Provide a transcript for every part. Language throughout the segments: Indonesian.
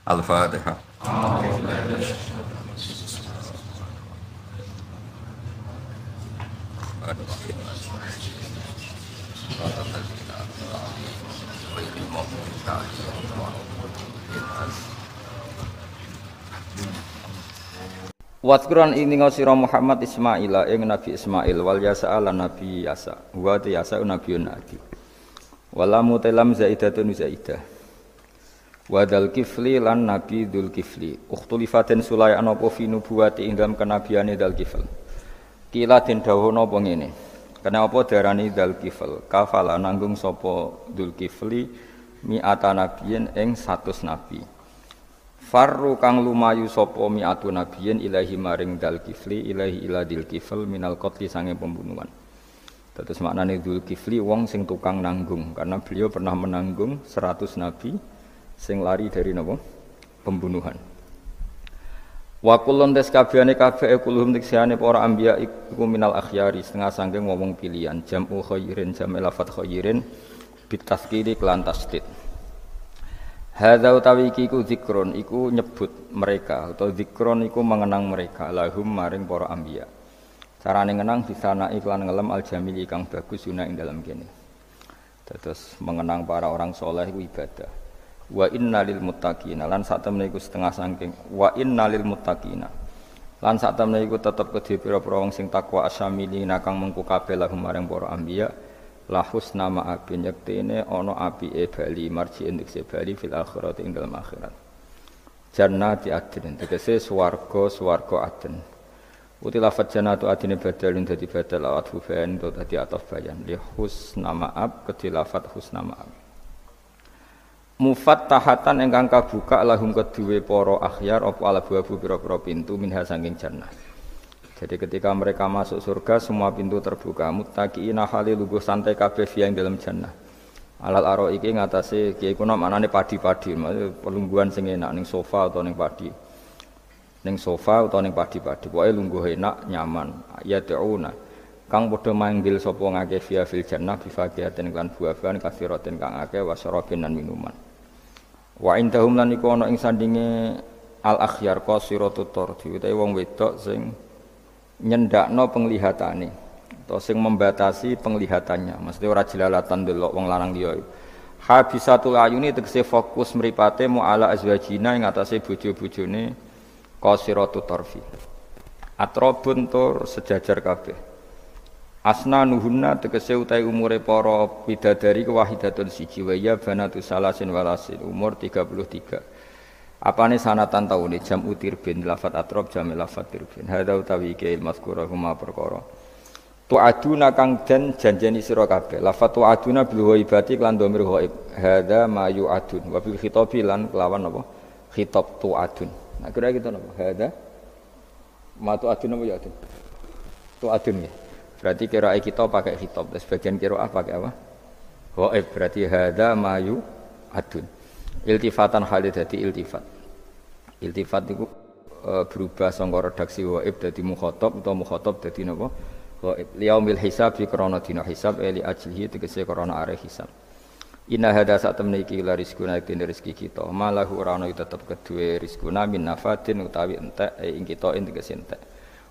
Al-Fatihah. Waskuran ing sira Muhammad Ismaila ing Nabi Ismail wal Yasa lan Nabi Yasa wa Yasa nabiyun adi wala mutalam zaidatun zaidah wa dal kifli lan Nabi Dzul Kifli ukhtulifaten sulayan apa fi nubuwati ing dalam kenabiane dal kifl kila den dawuhna apa ngene kenapa darani dal kifl kafala nanggung sapa Dzul Kifli mi'ata nabiyin ing 100 nabi Farru kang lumayu sapa mi'atu nabiyin ilahi maring dal kifli ilahi ila dil kifl minal qatli sange pembunuhan. Terus maknane Dzul Kifli wong sing tukang nanggung karena beliau pernah menanggung 100 nabi sing lari dari napa pembunuhan. Wa kullun des kabehane kabeh kulhum tiksane para anbiya iku minal akhyari setengah sangking wong pilihan jam'u khairin jam'u lafat khairin bitaskiri kelan tasdid. Hadza utawi iki iku zikron iku nyebut mereka atau zikron iku mengenang mereka lahum maring para anbiya. Carane ngenang bisana iklan ngelem al-jamili kang bagus guna ing dalam kene. Terus mengenang para orang soleh iku ibadah. Wa innalil muttaqina lan sak temene iku setengah saking wa innalil muttaqina. Lan sak temene iku tetep kedhe pira-pira wong sing takwa asyamilina kang mengku kabeh lahum maring para anbiya. La husna ma'abi nyektene ana apike bali marji entuk bali fil akhirat ing dalam akhirat. Jannati adnin tegese swarga adn. Uti lafaz jannatu adine badalun dadi badal awat hubain to dadi ataf bayan li husna ma'ab kedhi lafaz husna ma'ab. Mufattahatan ingkang kabuka lahum kedue para akhyar apa alabu pira-pira pintu minha saking jannah. Jadi ketika mereka masuk surga semua pintu terbuka muttaqiina halil lungguh santai kabeh yang dalam jannah. Alal aro iki ngatasé kiye kuna manane padi-padi, maksud pelungguhan sing enak ning sofa utawa ning padi. Ning sofa utawa ning padi-padi, pokoke lungguh enak, nyaman. Ya ta'una. Kang padha manggil sapa ngake via fil jannah bi faqihatin lan buah-buahan kathiratin kang akeh wasarabin lan minuman. Wa indahum lan iku ana ing sandinge al akhyar qasiratut tardi utawa wong wedok sing nyendakno penglihatane atau sing membatasi penglihatannya maksudnya ora jelalatan delok wong lanang liya habisatul ayuni tegese fokus mripate mu'ala azwajina ing atase bojo-bojone qasiratut tarfi atrabun tur sejajar kabeh asnanuhunna tegese utahe umure para bidadari wahidatun siji wa ya banatu salasin walasin umur 33 apane sanatan taune jam utirbin lafat atrob jam lafat tirbin hadza utawi ke mazkura huma perkara tu'aduna kang den janjeni sira kabeh lafat tu'aduna bil ghaibati lan dhamir ghaib hadza ma yu'adun wa bil khitabi lan kelawan apa khitab tu'adun nah kira gitu napa hadza ma tu'adun apa yu'adun tu'adun ya berarti kirae kita pakai khitab dan sebagian kiraah pakai apa ghaib berarti hadza ma yu'adun iltifatan halid dadi iltifat itu berubah sangka redaksi ghaib dadi mukhatab utawa mukhatab dadi napa ghaib liyaumil hisab fi krana dina hisab li ajlihi tegese krana are hisab inna hadza satamne iki la rizquna dene rezeki kita malahu ora ana tetep kedue rizquna min nafatin utawi entek ing kita ing tegese entek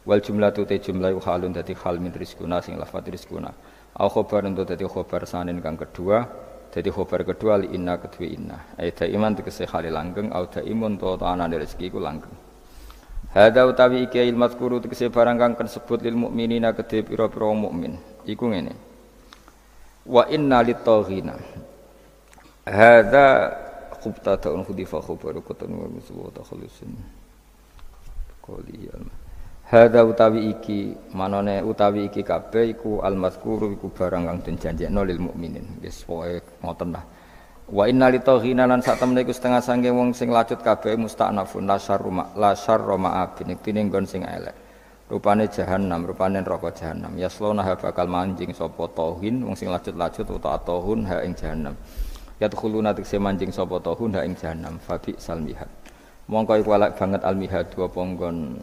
wal jumlatu te jumlah halun dadi hal min rizquna sing lafat rizquna au khabar ento dadi khabar sanen kang kedua jadi khabar kedua li inna kedua inna aida iman tegese khali langgeng au daimun to anane rezeki ku langgeng hadza utawi iki ilmat kuru tegese barang kang disebut lil mukminina kedhe pira-pira mukmin iku ngene wa inna litaghina hadza khubtatun khudifa khabaru kutun wa musuwa takhalusun qoliyal hadza utawi iki manane utawi iki kabeh iku al-mazkuru iku barang kang den janjekno lil mukminin wis pokoke ngoten lah wa inna litaghina lan sak temene iku setengah sange wong sing lacut kabeh musta'nafun la syarra ma'abin tine nggon sing elek rupane jahanam rupane neraka jahanam yaslona bakal manjing sapa tauhin wong sing lacut-lacut utawa tauhun ha ing jahanam yadkhuluna tikse manjing sapa tauhun ha ing jahanam fabi salmihat mongko iku elek banget almihad apa nggon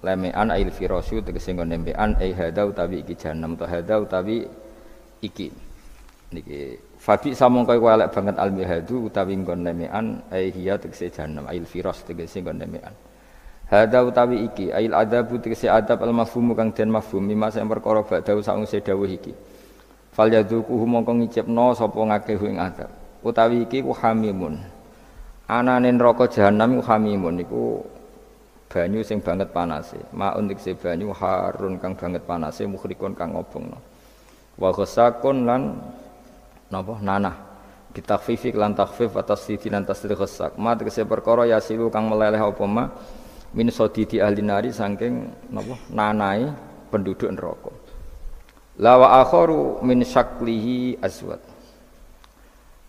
lemean ail firasyu tegese nggon nembean ai hadza utawi iki jahanam ta hadza utawi iki Niki fabi samongko iku elek banget al-mihadu utawi nggon nemean hiya tegese jahanam ail firas tegese nggon nemean. Hada utawi iki ail adabu tegese adab al-mafhum kang den mafhum mimma sing perkara badau sakwise dawuh iki. Fal yadzuquhu mongko ngicipno sapa ngakeh ing adab. Utawi iki ku hamimun. Anane neraka jahanam ku hamimun iku banyu sing banget panase. Maun tegese banyu harun kang banget panase mukhrikun kang ngobongno. Wa ghasakun lan napa nanah bitakfifi lan takhfif atas sidi lan tasdid ghasak ma tegese perkara yasilu kang meleleh apa ma min sadidi ahli nari saking napa nanai penduduk neraka la wa akharu min syaklihi aswad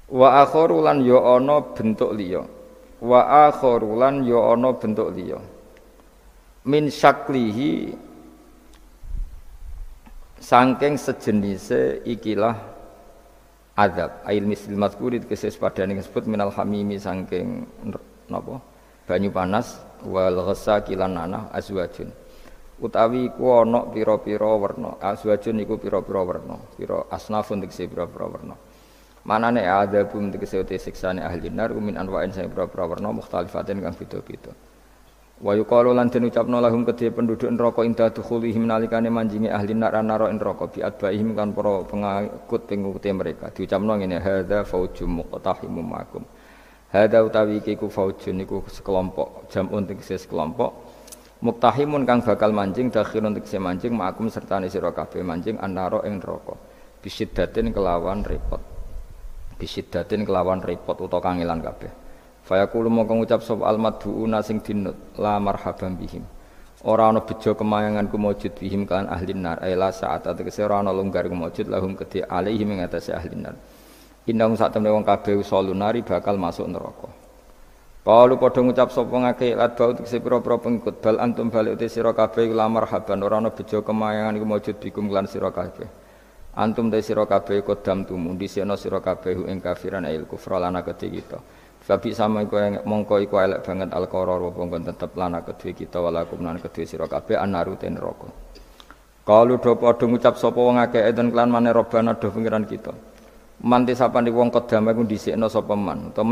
wa akharu lan ya ana bentuk liya wa akharu lan ya ana bentuk liya min syaklihi saking sejenise ikilah adab ail misil mazkuri keses padane disebut minal hamimi saking napa banyu panas wal ghasaki lan nanah azwajun utawi iku ana pira-pira werna azwajun iku pira-pira werna pira asnafun tegese pira-pira werna manane adabum tegese siksane ahli nar min anwa'in sing pira-pira werna mukhtalifatin kang beda-beda wa yuqalu lan den ucapno lahum kedhe penduduk neraka inda dukhulihim nalikane manjinge ahli neraka neraka bi adbaihim kan para pengikut mereka diucapno ngene hadza faujum muqtahimum makum hadza utawi iki ku faujun iku sekelompok jamun tegese sekelompok muqtahimun kang bakal manjing dakhirun tegese manjing makum sertane sira kabeh manjing annara ing neraka bisiddatin kelawan repot utawa kangelan kabeh. Fayaqulu mongko ngucap sapa al-mad'una sing dinut la marhaban bihim. Ora ana bejo kemayangan kumujud bihim kan ahli nar ila saat tegese ora ana longgar kumujud lahum kedhe alaihim ing atase ahli nar. Indang sak temne wong kabeh usulunari bakal masuk neraka. Qalu padha ngucap sapa ngake lat bau tegese pira-pira pengikut bal antum balik te sira kabeh la marhaban ora ana bejo kemayangan kumujud bikum lan sira kabeh. Antum te sira kabeh kodam tumu disena sira kabeh ing kafiran ail kufra lan kedhe kita. Fabi sama iku mongko iku elek banget al-qaror wa pongkon tetep lana kedue kita walakum lan kedue sira kabeh anaru ten neraka. Kalu do padha ngucap sapa wong akeh eden klan maneh robana do pengiran kita. Man tisapane wong kedame ku dhisikna sapa man utawa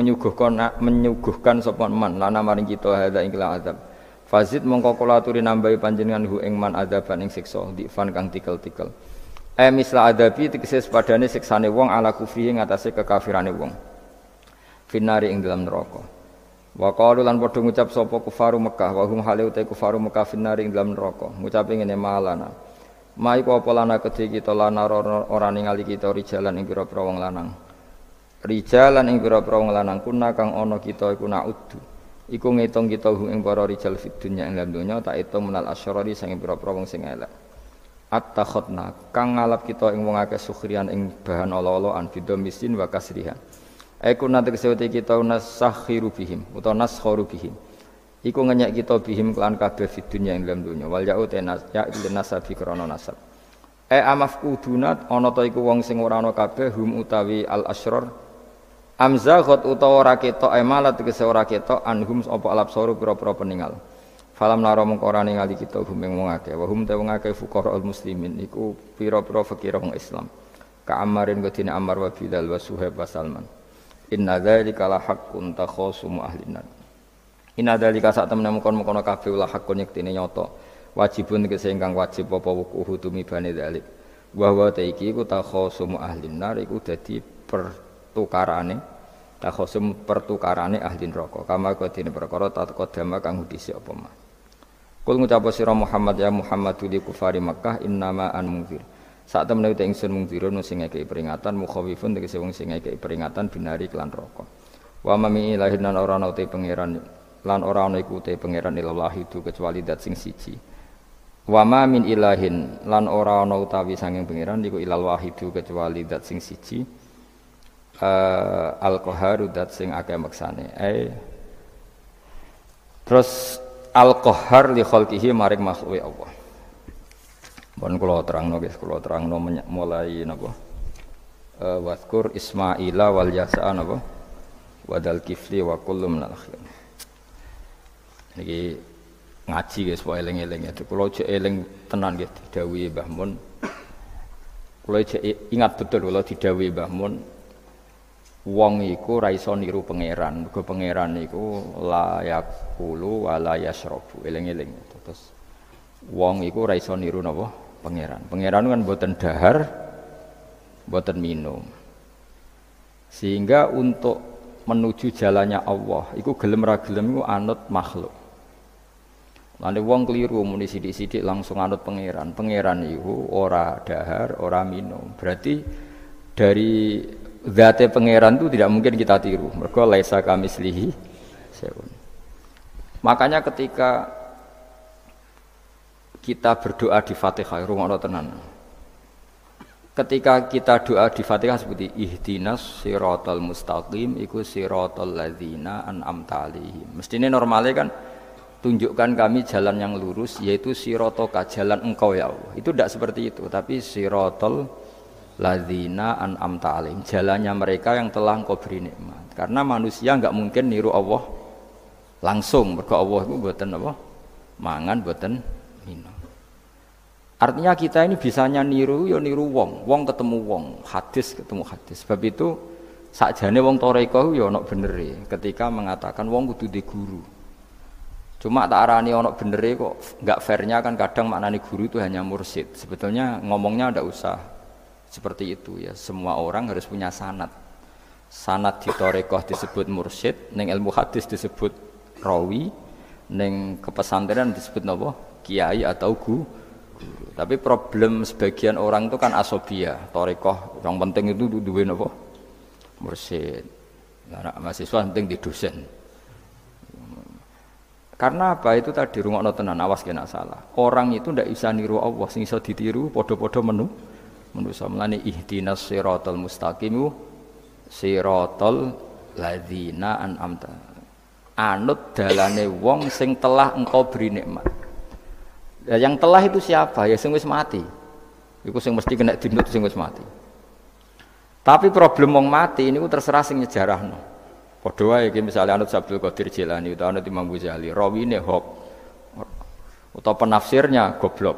menyuguhkan sapa man lana maring kita hadza ing azab. Fazid mongko kula aturi nambahi panjenengan hu ing man adaban ing siksa difan kang tikel-tikel. Misla adabi tegese padane siksane wong ala kufri ing atase kekafirane wong. Finari ing dalam neraka. Wa qalu lan padha ngucap sapa kufaru Mekah wa hum halu ta kufaru Mekah finari ing dalam neraka. Ngucape ngene malana. Mai ku apa lana kedhe kita lana ora ningali kita rijalan ing pira-pira wong lanang. Rijalan ing pira-pira wong lanang kuna kang ana kita iku naudu. Iku ngitung kita ing para rijal fid dunya ing dalam donya tak itung menal asyarari sing pira-pira wong sing elek. At-takhadna kang ngalap kita ing wong akeh sukhrian ing bahan ala-alaan bidomisin wa kasriha. Aku nanti kesewati kita nasakhiru bihim atau naskharu bihim. Iku ngenyek kita bihim kelan kabeh fid dunya ing dalam dunya. Wal ya'u tenas ya nasabi krana nasab. Amafkudunat ana ta iku wong sing ora ana kabeh hum utawi al asrar. Amzaghat utawa ora ketok malat tegese ora ketok anhum apa alabsaru pira-pira peninggal. Falam naro mengko ora ningali kita hum ing wong akeh. Wa hum te wong akeh fuqaraul muslimin iku pira-pira fakir wong Islam. Ka Ammarin godine Ammar wa Bilal wa Suhaib wa Salman. Inna dzalika la haqqun takhasumu ahlinan. Inna dzalika sak temene mengkon-mengkon kabeh la haqqun yektine nyata. Wajibun tegese ingkang wajib apa wukuhu tumibane dzalik. Wa wa ta iki ku takhasumu ahlinar iku dadi pertukarane ahli neraka. Kama kodine perkara taqaddama kang dhisik apa mah. Kul ngucap sira Muhammad ya Muhammadu li kufari Makkah innama an mungzir. Saat temen uta ingsun mungdirun sing ngekeki peringatan mukhawifun tegese wong sing ngekeki peringatan binari kelan neraka. Wa mami ilahin lan ora ana te pangeran lan ora ana iku te pangeran ilallah itu kecuali dat sing siji. Wa ma min ilahin lan ora ana utawi sanging pangeran iku ilal wahidu kecuali dat sing siji. Al-qaharu dat sing akeh maksane. Terus al-qahar li khalqihi maring makhluke Allah. Pun kula terangno guys, mulai napa? Waskur Ismaila wal Yasa napa? Wadal kifli wa kullu minal akhir. Niki ngaji guys, wae eling-eling itu. Kula aja eling tenan nggih didhawuhi Mbah Mun. Kula ingat betul kula didhawuhi Mbah Mun, wong iku ora iso niru pangeran. Mergo pangeran iku la yaqulu wa la yasrabu. Eling-eling. Terus wong iku ora iso niru napa? Pangeran. Pangeran kan mboten dahar, mboten minum. Sehingga untuk menuju jalannya Allah, iku gelem ra gelem iku anut makhluk. Lane wong keliru muni sithik-sithik langsung anut pangeran. Pangeran iku ora dahar, ora minum. Berarti dari zate pangeran itu tidak mungkin kita tiru. Mergo laisa kamislihi syai'un. Makanya ketika kita berdoa di Fatihah, rungokno tenan. Ketika kita doa di Fatihah seperti ihdinas siratal mustaqim iku siratal ladzina an'amta 'alaihim. Mestine normale kan tunjukkan kami jalan yang lurus, yaitu sirotoka, jalan engkau ya Allah. Itu tidak seperti itu, tapi sirotol ladzina an'amta 'alaihim, jalannya mereka yang telah engkau beri nikmat. Karena manusia enggak mungkin niru Allah langsung, mergo Allah itu mboten apa? Mangan mboten minum. Artinya kita ini bisanya niru ya niru wong ketemu wong, hadis ketemu hadis. Sebab itu sakjane wong toreko ya ana benere ketika mengatakan wong kudu di guru. Cuma tak arani ono benere kok enggak fairnya kan kadang maknane guru itu hanya mursyid. Sebetulnya ngomongnya ndak usah seperti itu ya. Semua orang harus punya sanad. Sanad di thariqah disebut mursyid, ning ilmu hadis disebut rawi, ning kepesantrenan disebut napa? Kiai atau guru. Tapi problem sebagian orang itu kan asobia. Thariqah yang penting itu duwe napa? Mursyid. Nah, mahasiswa penting di dosen. Karena apa itu tadi rungokno tenan awas kena salah. Orang itu ndak bisa niru Allah, sing iso ditiru padha-padha manusa. Mulane ihdinas siratal mustaqim siratal ladzina an'amta. Anut dalane wong sing telah engkau beri nikmat. Ya, yang telah itu siapa? Ya sing wis mati. Iku sing mesti kena dinut sing wis mati. Tapi problem wong mati niku terserah sing nyejarahno. Padha wae iki misale anut Abdul Qadir Jilani utawa anut Imam Ghazali, rawine hok utawa penafsirnya goblok.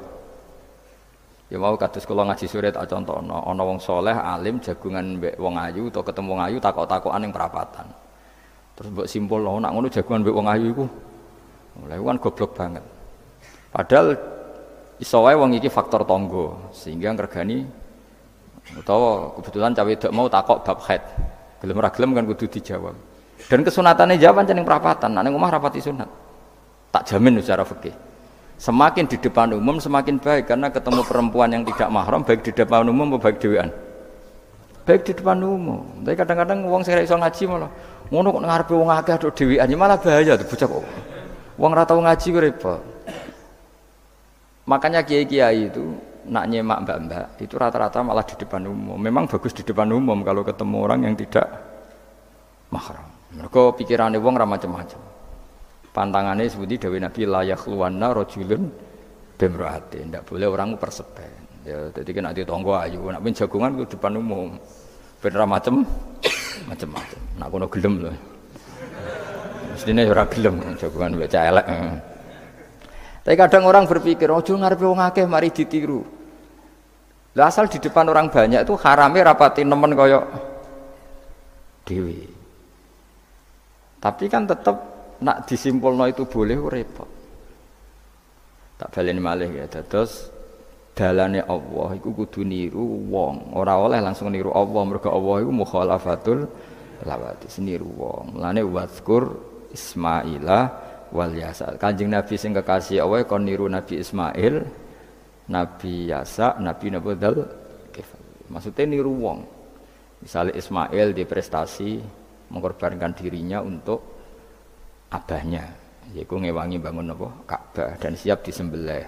Ya mau kados kula ngaji sore tak contohno, ana wong saleh alim jagungan mbek wong ayu utawa ketemu wong ayu takok-takokan ning perapatan. Terus mbok simpul lho nak ngono jagungan mbek wong ayu iku. Mulai kan goblok banget. Padahal iso wae wong iki faktor tangga sehingga ngregani utawa kebetulan cawe wedok mau takok bab haid. Gelem ra gelem kan kudu dijawab. Dan kesunatannya jawaban ceneng perapatan, nek omah rapati sunat. Tak jamin secara fikih. Semakin di depan umum semakin baik karena ketemu perempuan yang tidak mahram baik di depan umum maupun baik dhewean. Baik di depan umum. Tapi kadang-kadang wong sing ra iso ngaji malah ngono kok ngarepe wong akeh tok dhewean malah bahaya tuh bocah kok. Wong ra tau ngaji ku repot. Makanya kiai-kiai itu nak nyemak mbak-mbak itu rata-rata malah di depan umum. Memang bagus di depan umum kalau ketemu orang yang tidak mahram. Mergo pikirane wong ra macam-macam. Pantangane seperti dawuh Nabi la yakhluwanna rajulun bimra'atin. Ndak boleh orang persepen. Ya dadi nek ditonggo ayu, nek ben jagongan ku depan umum. Ben ra macam-macam. Nak kono gelem lho. Mestine ora gelem jagongan wek elek. Tapi kadang orang berpikir, ojo ngarepe wong akeh mari ditiru. Lah asal di depan orang banyak itu harame rapati nemen kaya dhewe. Tapi kan tetap nak disimpulno itu boleh repot. Tak baleni malih ya. Terus dalane Allah iku kudu niru wong, ora oleh langsung niru Allah mergo Allah iku mukhalafatul lawati niru wong. Mulane wazkur Ismaila wal Yasa. Kanjeng Nabi sing kekasih Allah kon niru Nabi Ismail, Nabi Yasa, Nabi Nabudal. Maksudnya niru wong. Misalnya Ismail di prestasi mengorbankan dirinya untuk abahnya, yaitu ngewangi bangun apa? Ka'bah dan siap disembelih.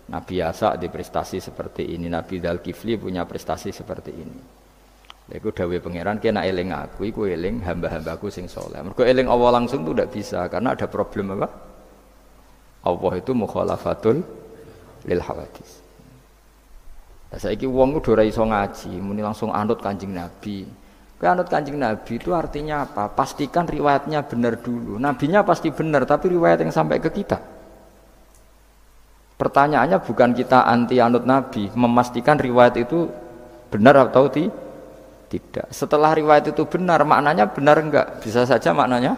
Nabi Yasa di prestasi seperti ini, Nabi Dzulkifli punya prestasi seperti ini. Yaitu dawuh pangeran kena eling aku, iku eling hamba-hambaku sing saleh. Mergo eling Allah langsung itu tidak bisa karena ada problem apa? Allah itu mukhalafatul lil hawadis. Lah saiki wong kudu ora iso ngaji, muni langsung anut Kanjeng Nabi. Kowe anut Kanjeng Nabi itu artinya apa? Pastikan riwayatnya benar dulu. Nabinya pasti benar, tapi riwayat yang sampai ke kita. Pertanyaannya bukan kita anti anut Nabi, memastikan riwayat itu Benar atau tidak? Setelah riwayat itu benar, maknanya benar enggak? Bisa saja maknanya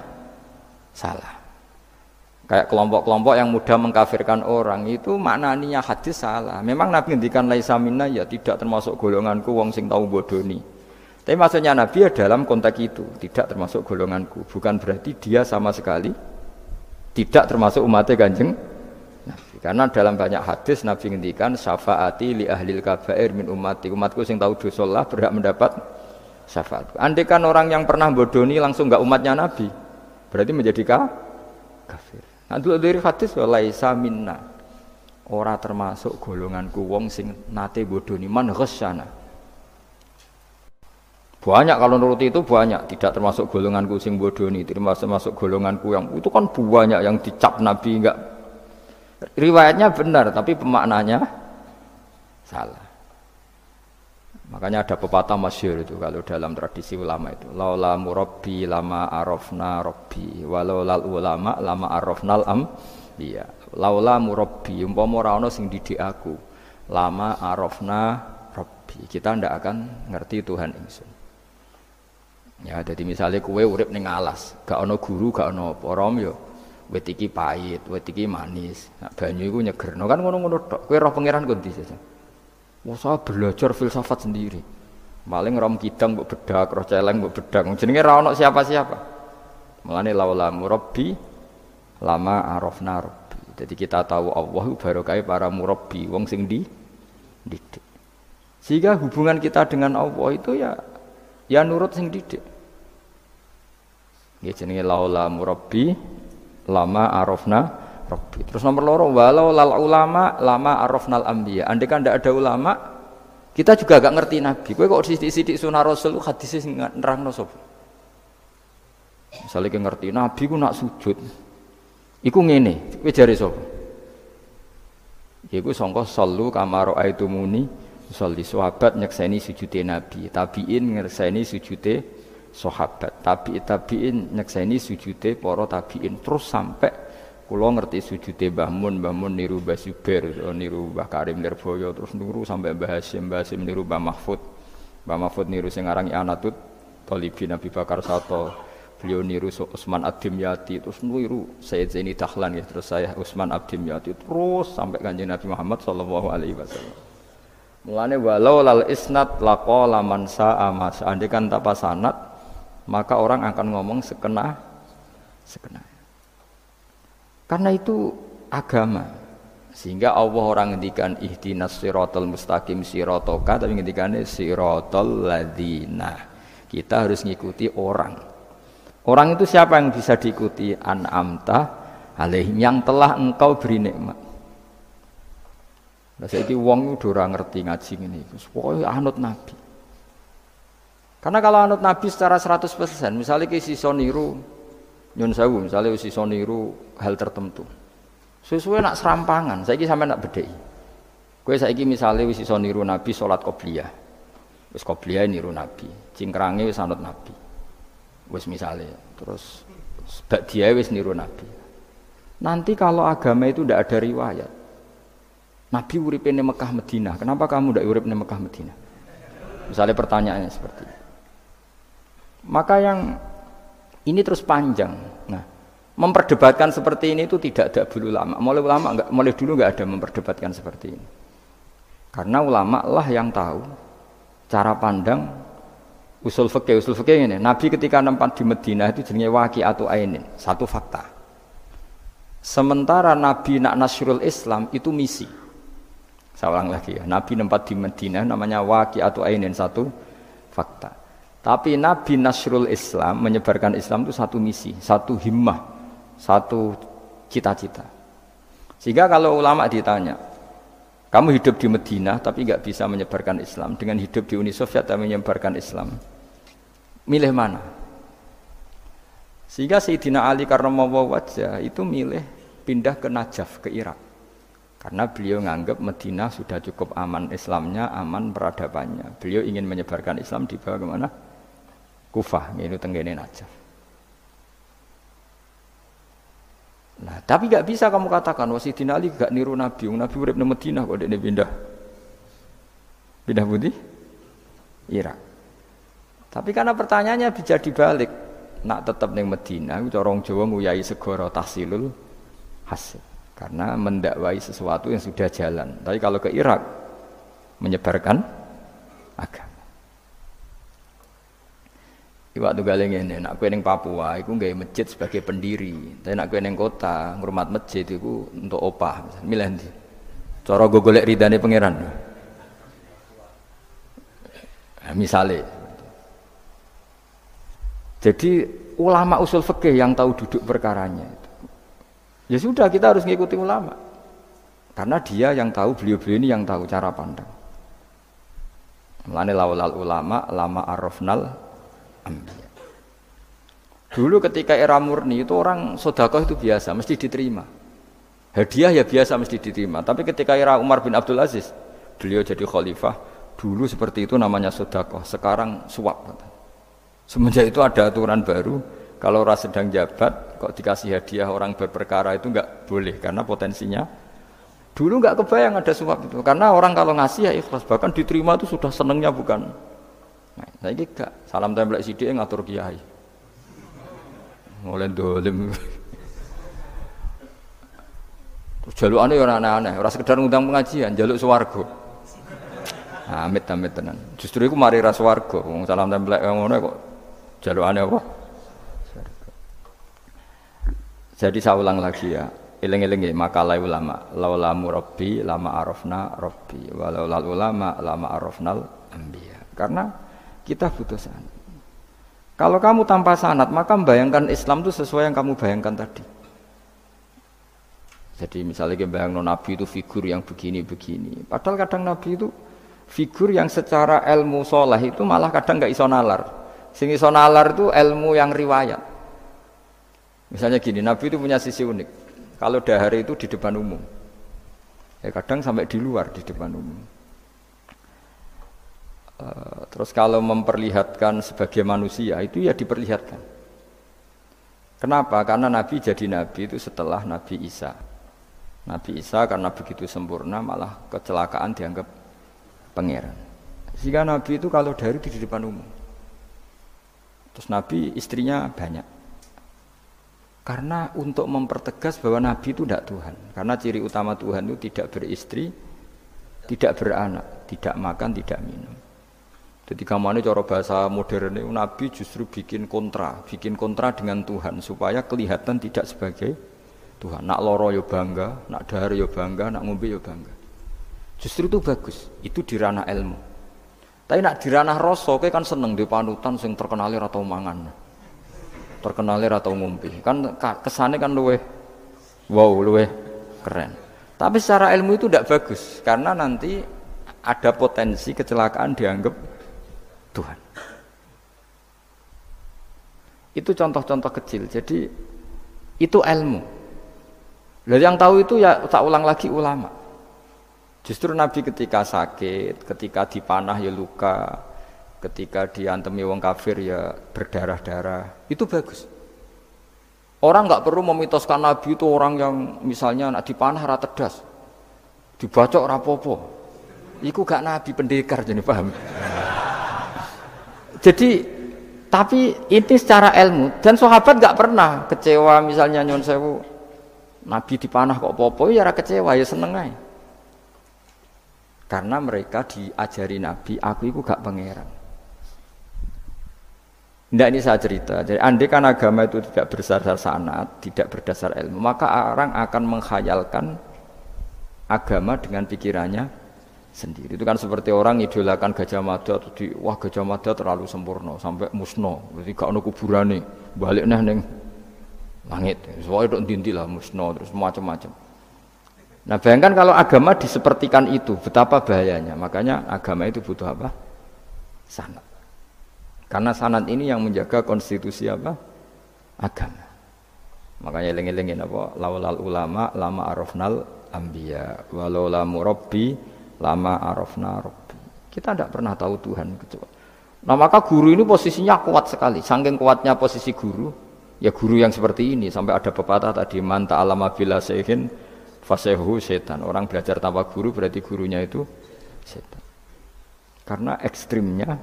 salah. Kayak kelompok-kelompok yang mudah mengkafirkan orang itu maknanya hadis salah. Memang Nabi ngendikan laisa minna ya tidak termasuk golonganku wong sing tahu bodoni. Tapi maksudnya Nabi ya dalam konteks itu tidak termasuk golonganku. Bukan berarti dia sama sekali tidak termasuk umatnya Kanjeng Nabi. Karena dalam banyak hadis Nabi ngendikan syafaati li ahlil kabair min ummati. Umatku sing tahu dosa Allah berhak mendapat syafaat. Andai kan orang yang pernah bodoni langsung enggak umatnya Nabi, berarti menjadi kafir. Nah, dari hadis laisa minna. Ora termasuk golonganku wong sing nate bodoni man ghasyana. Banyak kalau nuruti itu banyak, tidak termasuk golonganku sing bodoni, termasuk golonganku yang itu kan banyak yang dicap Nabi enggak. Riwayatnya benar tapi pemaknanya salah. Makanya ada pepatah masyhur itu kalau dalam tradisi ulama itu, laula murabbi lama arafna rabbi, walau lal ulama lama arafnal iya. Laula murabbi umpama ora ana sing didik aku, lama arafna rabbi. Kita ndak akan ngerti Tuhan ingsun. Ya, jadi misalnya kowe urip ning alas, gak ana guru, gak ana apa, rom yo wit iki pahit, wit iki manis. Nah, banyu iku nyegerno kan ngono-ngono tok. Kowe roh pangeran kondi sesa. Wah, saya belajar filsafat sendiri. Maling rom kidang mbok bedak, roh celeng mbok bedak. Jenenge ra ono siapa-siapa. Mulane laula murabbi lama arafna rabbi. Jadi kita tahu Allah barokah para murabbi, wong sing didik. Sehingga hubungan kita dengan Allah itu ya nurut sing didik. Nggih jenenge laula murabbi lama arafna rabbi. Terus nomor loro walau lal ulama lama arafnal anbiya. Andai kan ndak ada ulama, kita juga gak ngerti Nabi. Kowe kok sithik-sithik sunah Rasul hadis sing nerangno sapa? Misale ki ngerti Nabi ku nak sujud. Iku ngene, kowe jare sapa? Iku sangka sallu kama raaitumuni sholli. Sahabat nyekseni sujude Nabi, tabiin nyekseni sujude sahabat, tabiin nyekseni sujude para tabiin, terus sampai kula ngerti sujude Mbah Mun niru Mbah Zubair, niru Mbah Karim Lirboyo, terus niru sampai Mbah Hasyim niru Mbah Mahfud niru sing aran Anatut Thalibin Nabi Bakar Sato, beliau niru Utsman Ad-Dimyati, terus niru Sayyid Zaini Dahlan ya, terus saya Utsman Ad-Dimyati, terus sampai Kanjeng Nabi Muhammad sallallahu alaihi wasallam. Mulane walau lal isnad laqala man sa'a mas, andekan tanpa sanad maka orang akan ngomong sekena. Karena itu agama. Sehingga Allah orang ngendikan ihdinas siratal mustaqim siratoka, tapi ngendikane siratal ladzina. Kita harus ngikuti orang. Orang itu siapa yang bisa diikuti? An'amta alaihim, yang telah engkau beri nikmat. Lah saiki wong udah ora ngerti ngaji ngene iku. Pokoke anut Nabi. Karena kalau anut Nabi secara 100%, misalnya ki sisa niru nyun sewu, misalnya sisa niru hal tertentu. Sesuai nak serampangan, saiki sampe nak bedheki. Kowe saiki misale wis iso niru Nabi salat qobliyah. Wis qobliyah niru Nabi, cingkrange wis anut Nabi. Wis misale, terus ba'diyah wis niru Nabi. Nanti kalau agama itu ndak ada riwayat. Nabi urip ning Mekah Madinah, kenapa kamu ndak urip ning Mekah Madinah? Misalnya pertanyaannya seperti itu. Maka yang ini terus panjang. Nah, memperdebatkan seperti ini itu tidak ada dulu ulama. Mulai dulu enggak ada memperdebatkan seperti ini. Karena ulama lah yang tahu cara pandang usul fikih ini. Nabi ketika nempat di Madinah itu jenenge waqi'atu ainin, satu fakta. Sementara Nabi nak nasrul Islam itu misi. Saya ulang lagi ya, Nabi nempat di Madinah namanya waqi'atu ainin, satu fakta. Tapi Nabi nasrul Islam, menyebarkan Islam itu satu misi, satu himmah, satu cita-cita. Sehingga kalau ulama ditanya, kamu hidup di Madinah tapi enggak bisa menyebarkan Islam, dengan hidup di Uni Soviet tapi menyebarkan Islam, milih mana? Sehingga Sayyidina Ali karramallahu wajhah itu milih pindah ke Najaf, ke Irak. Karena beliau menganggap Madinah sudah cukup aman Islamnya, aman peradabannya. Beliau ingin menyebarkan Islam di bawah kemana? Kufah, yaitu tenggene Najaf. Nah, tapi enggak bisa kamu katakan Sayyidina Ali enggak niru Nabi. Nabi urip di Madinah kok dekne pindah. Pindah budi? Irak. Tapi karena pertanyaannya bisa dibalik, nak tetap ning Madinah, cara wong Jawa nguyai segara tahsilul hasil. Karena mendakwai sesuatu yang sudah jalan. Tapi kalau ke Irak menyebarkan agama. Iwak tuh galeng ini, nak kue neng Papua, aku nggak masjid sebagai pendiri. Tapi nak kue neng kota, ngurmat masjid itu untuk opah, milih nanti. Cara gue golek ridane pangeran. Nah, misalnya, jadi ulama usul fikih yang tahu duduk perkaranya itu. Ya sudah kita harus ngikuti ulama, karena dia yang tahu, beliau-beliau ini yang tahu cara pandang. Mulane laulal ulama, lama arrofnal ambiya. Dulu ketika era murni itu orang sedekah itu biasa, mesti diterima. Hadiah ya biasa mesti diterima. Tapi ketika era Umar bin Abdul Aziz, beliau jadi khalifah, dulu seperti itu namanya sedekah, sekarang suap. Semenjak itu ada aturan baru, kalau orang sedang jabat kok dikasih hadiah orang berperkara itu enggak boleh karena potensinya. Dulu enggak kebayang ada suap itu, karena orang kalau ngasih ya ikhlas, bahkan diterima itu sudah senengnya bukan. Nah, ini gak salam templek sidik ngatur kiai. Mulai dolim. Jalukane ora aneh-aneh, ora sekedar ngundang pengajian, jaluk swarga. Amit-amit tenan. Justru iku mari ra swarga, wong salam templek ngono kok jalukane apa? Jadi saya ulang lagi ya, eling-eling makalah ulama, laula murabbi lama arafna rabbi, walau lal ulama lama arafnal anbiya. Karena kita butuh sanad. Kalau kamu tanpa sanad, maka membayangkan Islam itu sesuai yang kamu bayangkan tadi. Jadi misalnya kita bayangkan Nabi itu figur yang begini-begini. Padahal kadang Nabi itu figur yang secara ilmu soleh itu malah kadang nggak iso nalar. Sing iso nalar itu ilmu yang riwayat. Misalnya gini, Nabi itu punya sisi unik. Kalau dahar itu di depan umum, ya kadang sampai di luar di depan umum. Terus kalau memperlihatkan sebagai manusia itu ya diperlihatkan. Kenapa? Karena Nabi jadi Nabi itu setelah Nabi Isa. Nabi Isa karena begitu sempurna malah kecelakaan dianggap pangeran. Sehingga Nabi itu kalau dari di depan umum. Terus Nabi istrinya banyak. Karena untuk mempertegas bahwa Nabi itu tidak Tuhan. Karena ciri utama Tuhan itu tidak beristri, tidak beranak, tidak makan, tidak minum. Jadi kamane cara bahasa modern itu Nabi justru bikin kontra dengan Tuhan supaya kelihatan tidak sebagai Tuhan. Nak loro yo bangga, nak dahar yo bangga, nak ngombe yo bangga. Justru itu bagus, itu di ranah ilmu. Tapi nak di ranah rasa kowe kan seneng di panutan sing terkenal ora tau mangan. Terkenal ora tau ngombe. Kan kesane kan luweh keren. Tapi secara ilmu itu tidak bagus karena nanti ada potensi kecelakaan dianggap Tuhan. Itu contoh-contoh kecil. Jadi itu ilmu. Lah yang tahu itu ya tak ulang lagi ulama. Justru Nabi ketika sakit, ketika dipanah ya luka, ketika diantemi wong kafir ya berdarah-darah. Itu bagus. Orang enggak perlu memitoskan Nabi itu orang yang misalnya nak dipanah ra tedas. Dibacok ra apa-apa. Iku gak Nabi pendekar jadi paham. Jadi, tapi ini secara ilmu dan sahabat nggak pernah kecewa misalnya nyon sewu Nabi dipanah kok popo ya ora kecewa ya seneng aja. Karena mereka diajari Nabi, aku itu gak pangeran. Nggak ini saya cerita. Jadi andai kan agama itu tidak berdasar sanad, tidak berdasar ilmu, maka orang akan menghayalkan agama dengan pikirannya sendiri. Itu kan seperti orang idolakan Gajah Mada atau wah Gajah Mada terlalu sempurna sampai musnah. Berarti gak ono kuburane, balik neh ning langit. Soale tok ndi lah musnah terus macam-macam. Nah, bayangkan kalau agama disepertikan itu, betapa bahayanya. Makanya agama itu butuh apa? Sanad. Karena sanad ini yang menjaga konstitusi apa? Agama. Makanya eling-elingin apa? Laulal ulama lama arafnal anbiya walau la murabbi lama arafna rabbi. Kita tidak pernah tahu Tuhan kecuali. Nah, maka guru ini posisinya kuat sekali. Saking kuatnya posisi guru, ya guru yang seperti ini sampai ada pepatah tadi man ta'allama bila sayhin fasehu setan. Orang belajar tanpa guru berarti gurunya itu setan. Karena ekstrimnya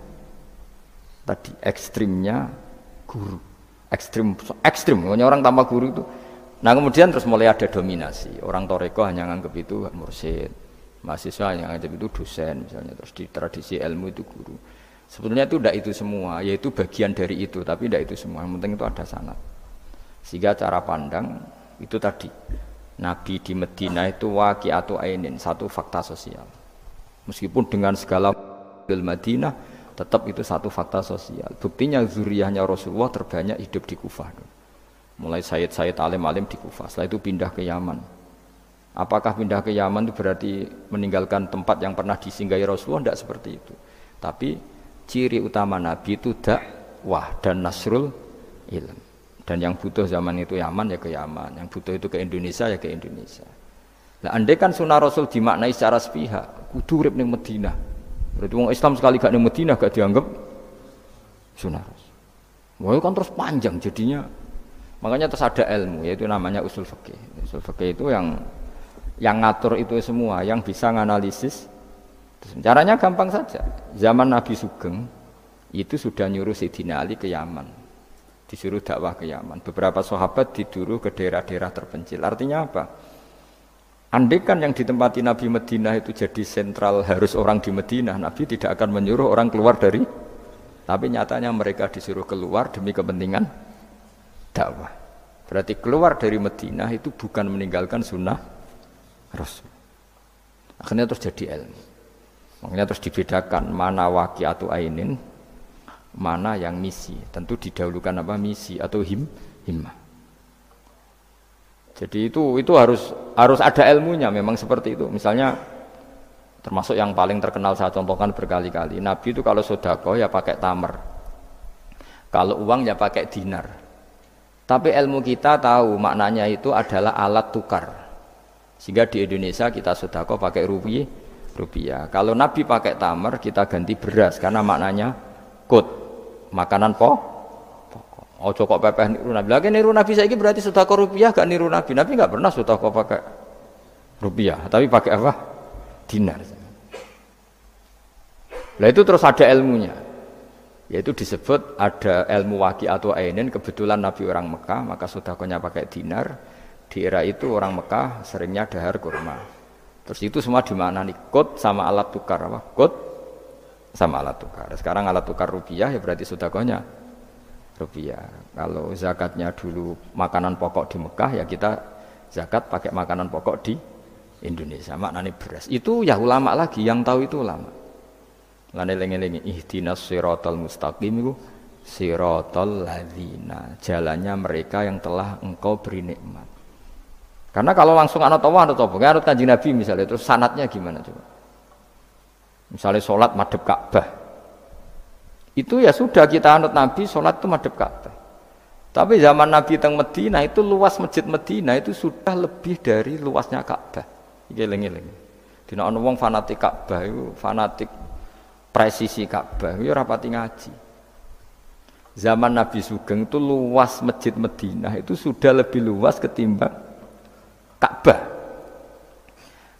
tadi ekstrimnya guru, ekstrim. Orang tanpa guru itu. Nah kemudian terus mulai ada dominasi. Orang toreko hanya nganggap itu mursyid, mahasiswa yang nganggap itu dosen misalnya. Terus di tradisi ilmu itu guru. Sebetulnya itu tidak itu semua, yaitu bagian dari itu, tapi tidak itu semua. Yang penting itu ada sanad. Sehingga cara pandang itu tadi. Nabi di Madinah itu waqi'atu ainin, satu fakta sosial. Meskipun dengan segala Madinah, tetap itu satu fakta sosial. Buktinya zuriyahnya Rasulullah terbanyak hidup di Kufah. Mulai Sayyid alim-alim di Kufah, setelah itu pindah ke Yaman. Apakah pindah ke Yaman itu berarti meninggalkan tempat yang pernah disinggahi Rasulullah? Tidak seperti itu. Tapi ciri utama Nabi itu dakwah dan nasrul ilm. Dan yang butuh zaman itu Yaman ya ke Yaman, yang butuh itu ke Indonesia ya ke Indonesia. Nah, andai kan sunnah Rasul dimaknai secara sepihak, kudu urip ning Madinah. Berarti orang Islam sekali gak ning Madinah gak dianggap sunnah Rasul. Wah, kan terus panjang jadinya. Makanya terus ada ilmu, yaitu namanya usul fikih. Usul fikih itu yang ngatur itu semua, yang bisa nganalisis. Caranya gampang saja. Zaman Nabi Sugeng itu sudah nyuruh Sayyidina Ali ke Yaman, disuruh dakwah ke Yaman. Beberapa sahabat disuruh ke daerah-daerah terpencil. Artinya apa? Andai kan yang ditempati Nabi Madinah itu jadi sentral, harus orang di Madinah, Nabi tidak akan menyuruh orang keluar dari. Tapi nyatanya mereka disuruh keluar demi kepentingan dakwah. Berarti keluar dari Madinah itu bukan meninggalkan sunnah Rasul. Akhirnya terus jadi ilmu. Makanya terus dibedakan mana waqi'atu ainin, mana yang misi. Tentu didahulukan apa misi atau himmah. Jadi itu harus ada ilmunya, memang seperti itu. Misalnya termasuk yang paling terkenal saya contohkan berkali-kali. Nabi itu kalau sedekah ya pakai tamar. Kalau uang ya pakai dinar. Tapi ilmu kita tahu maknanya itu adalah alat tukar. Sehingga di Indonesia kita sedekah pakai rupiah. Kalau Nabi pakai tamar, kita ganti beras karena maknanya kut, makanan pokok. Ojo kok pepeh niru Nabi. Lagi niru Nabi saiki berarti sedekah rupiah gak niru Nabi. Nabi gak pernah sedekah pakai rupiah, tapi pakai apa? Dinar. Nah itu terus ada ilmunya. Yaitu disebut ada ilmu waqi'atu ainin. Kebetulan Nabi orang Mekah, maka sedekahnya pakai dinar. Di era itu orang Mekah seringnya dahar kurma. Terus itu semua dimaknani kut sama alat tukar apa? Kut sama alat tukar. Sekarang alat tukar rupiah ya berarti sedekahnya rupiah. Kalau zakatnya dulu makanan pokok di Mekah ya kita zakat pakai makanan pokok di Indonesia. Maknanya beras. Itu ya ulama lagi yang tahu itu ulama. Lan eling-eling ihdinas siratal mustaqim iku siratal ladzina, jalannya mereka yang telah engkau beri nikmat. Karena kalau langsung anut Allah anut apa? Anut Kanjeng Nabi misalnya, terus sanatnya gimana coba? Misalnya sholat madhep Ka'bah. Itu ya sudah kita anut Nabi, sholat itu madhep Ka'bah. Tapi zaman Nabi teng Madinah itu luas masjid Madinah itu sudah lebih dari luasnya Ka'bah. Iki eling-eling. Dina ana wong fanatik Ka'bah itu fanatik presisi Ka'bah, ya rapati ngaji. Zaman Nabi Sugeng itu luas masjid Madinah itu sudah lebih luas ketimbang Ka'bah.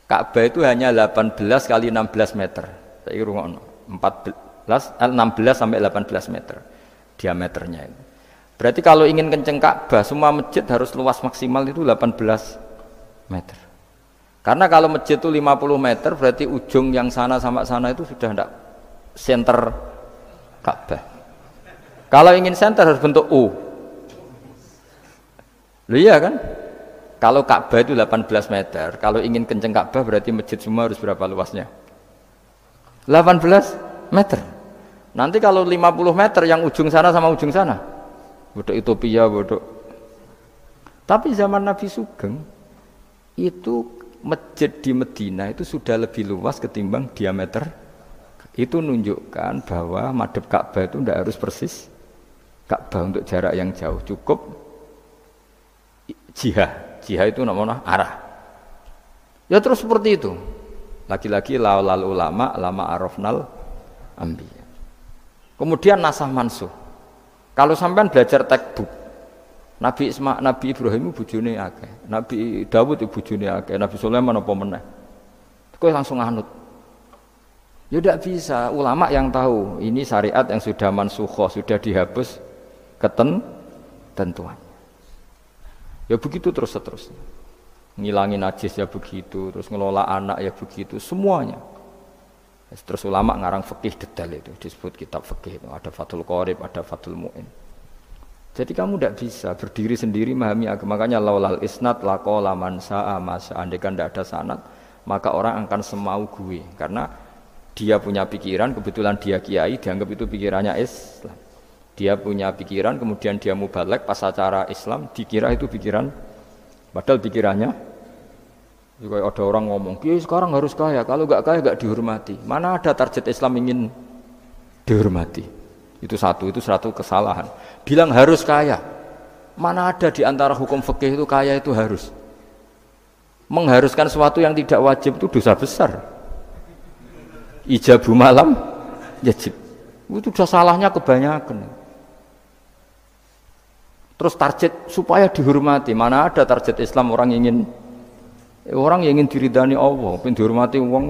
Ka'bah itu hanya 18 kali 16 meter. Saya rungokno 16 sampai 18 meter diameternya itu. Berarti kalau ingin kenceng Ka'bah, semua masjid harus luas maksimal itu 18 meter. Karena kalau masjid itu 50 meter, berarti ujung yang sana sama sana itu sudah tidak center Ka'bah. Kalau ingin center harus bentuk U. Loh iya kan? Kalau Ka'bah itu 18 meter, kalau ingin kenceng Ka'bah berarti masjid semua harus berapa luasnya? 18 meter. Nanti kalau 50 meter yang ujung sana sama ujung sana, bodoh utopia, bodoh. Tapi zaman Nabi Sugeng itu masjid di Madinah itu sudah lebih luas ketimbang diameter. Itu menunjukkan bahwa madhep Ka'bah itu tidak harus persis Ka'bah untuk jarak yang jauh, cukup jihah itu namanya arah. Ya terus seperti itu. Lagi-lagi laulal ulama lama arafnal anbiya. Kemudian nasah mansuh. Kalau sampean belajar textbook, Nabi Ibrahim bojone akeh, Nabi Dawud bojone akeh, Nabi Sulaiman apa meneh. Kowe langsung anut. Ya tidak bisa. Ulama yang tahu ini syariat yang sudah mansukhoh, sudah dihapus ketentuan. Ya begitu terus-terus. Ngilangin najis ya begitu, terus ngelola anak ya begitu, semuanya. Terus ulama ngarang fikih detail itu, disebut kitab fikih itu. Ada Fathul Qorib, ada Fathul Mu'in. Jadi kamu tidak bisa berdiri sendiri memahami agama. Makanya laulal isnad laqala man sa'a masa. Andaikan tidak ada sanad, maka orang akan semau gue. Karena dia punya pikiran, kebetulan dia kiai, dianggap itu pikirannya Islam. Dia punya pikiran, kemudian dia mubalek pas acara Islam, dikira itu pikiran, padahal pikirannya juga ada orang ngomong, kiai sekarang harus kaya, kalau nggak kaya nggak dihormati. Mana ada target Islam ingin dihormati? Itu satu kesalahan. Bilang harus kaya, mana ada di antara hukum fikih itu kaya itu harus. Mengharuskan sesuatu yang tidak wajib itu dosa besar. Ijabu malam yajib. Itu sudah salahnya kebanyakan. Terus target supaya dihormati. Mana ada target Islam orang yang ingin diridani Allah, ingin dihormati uang.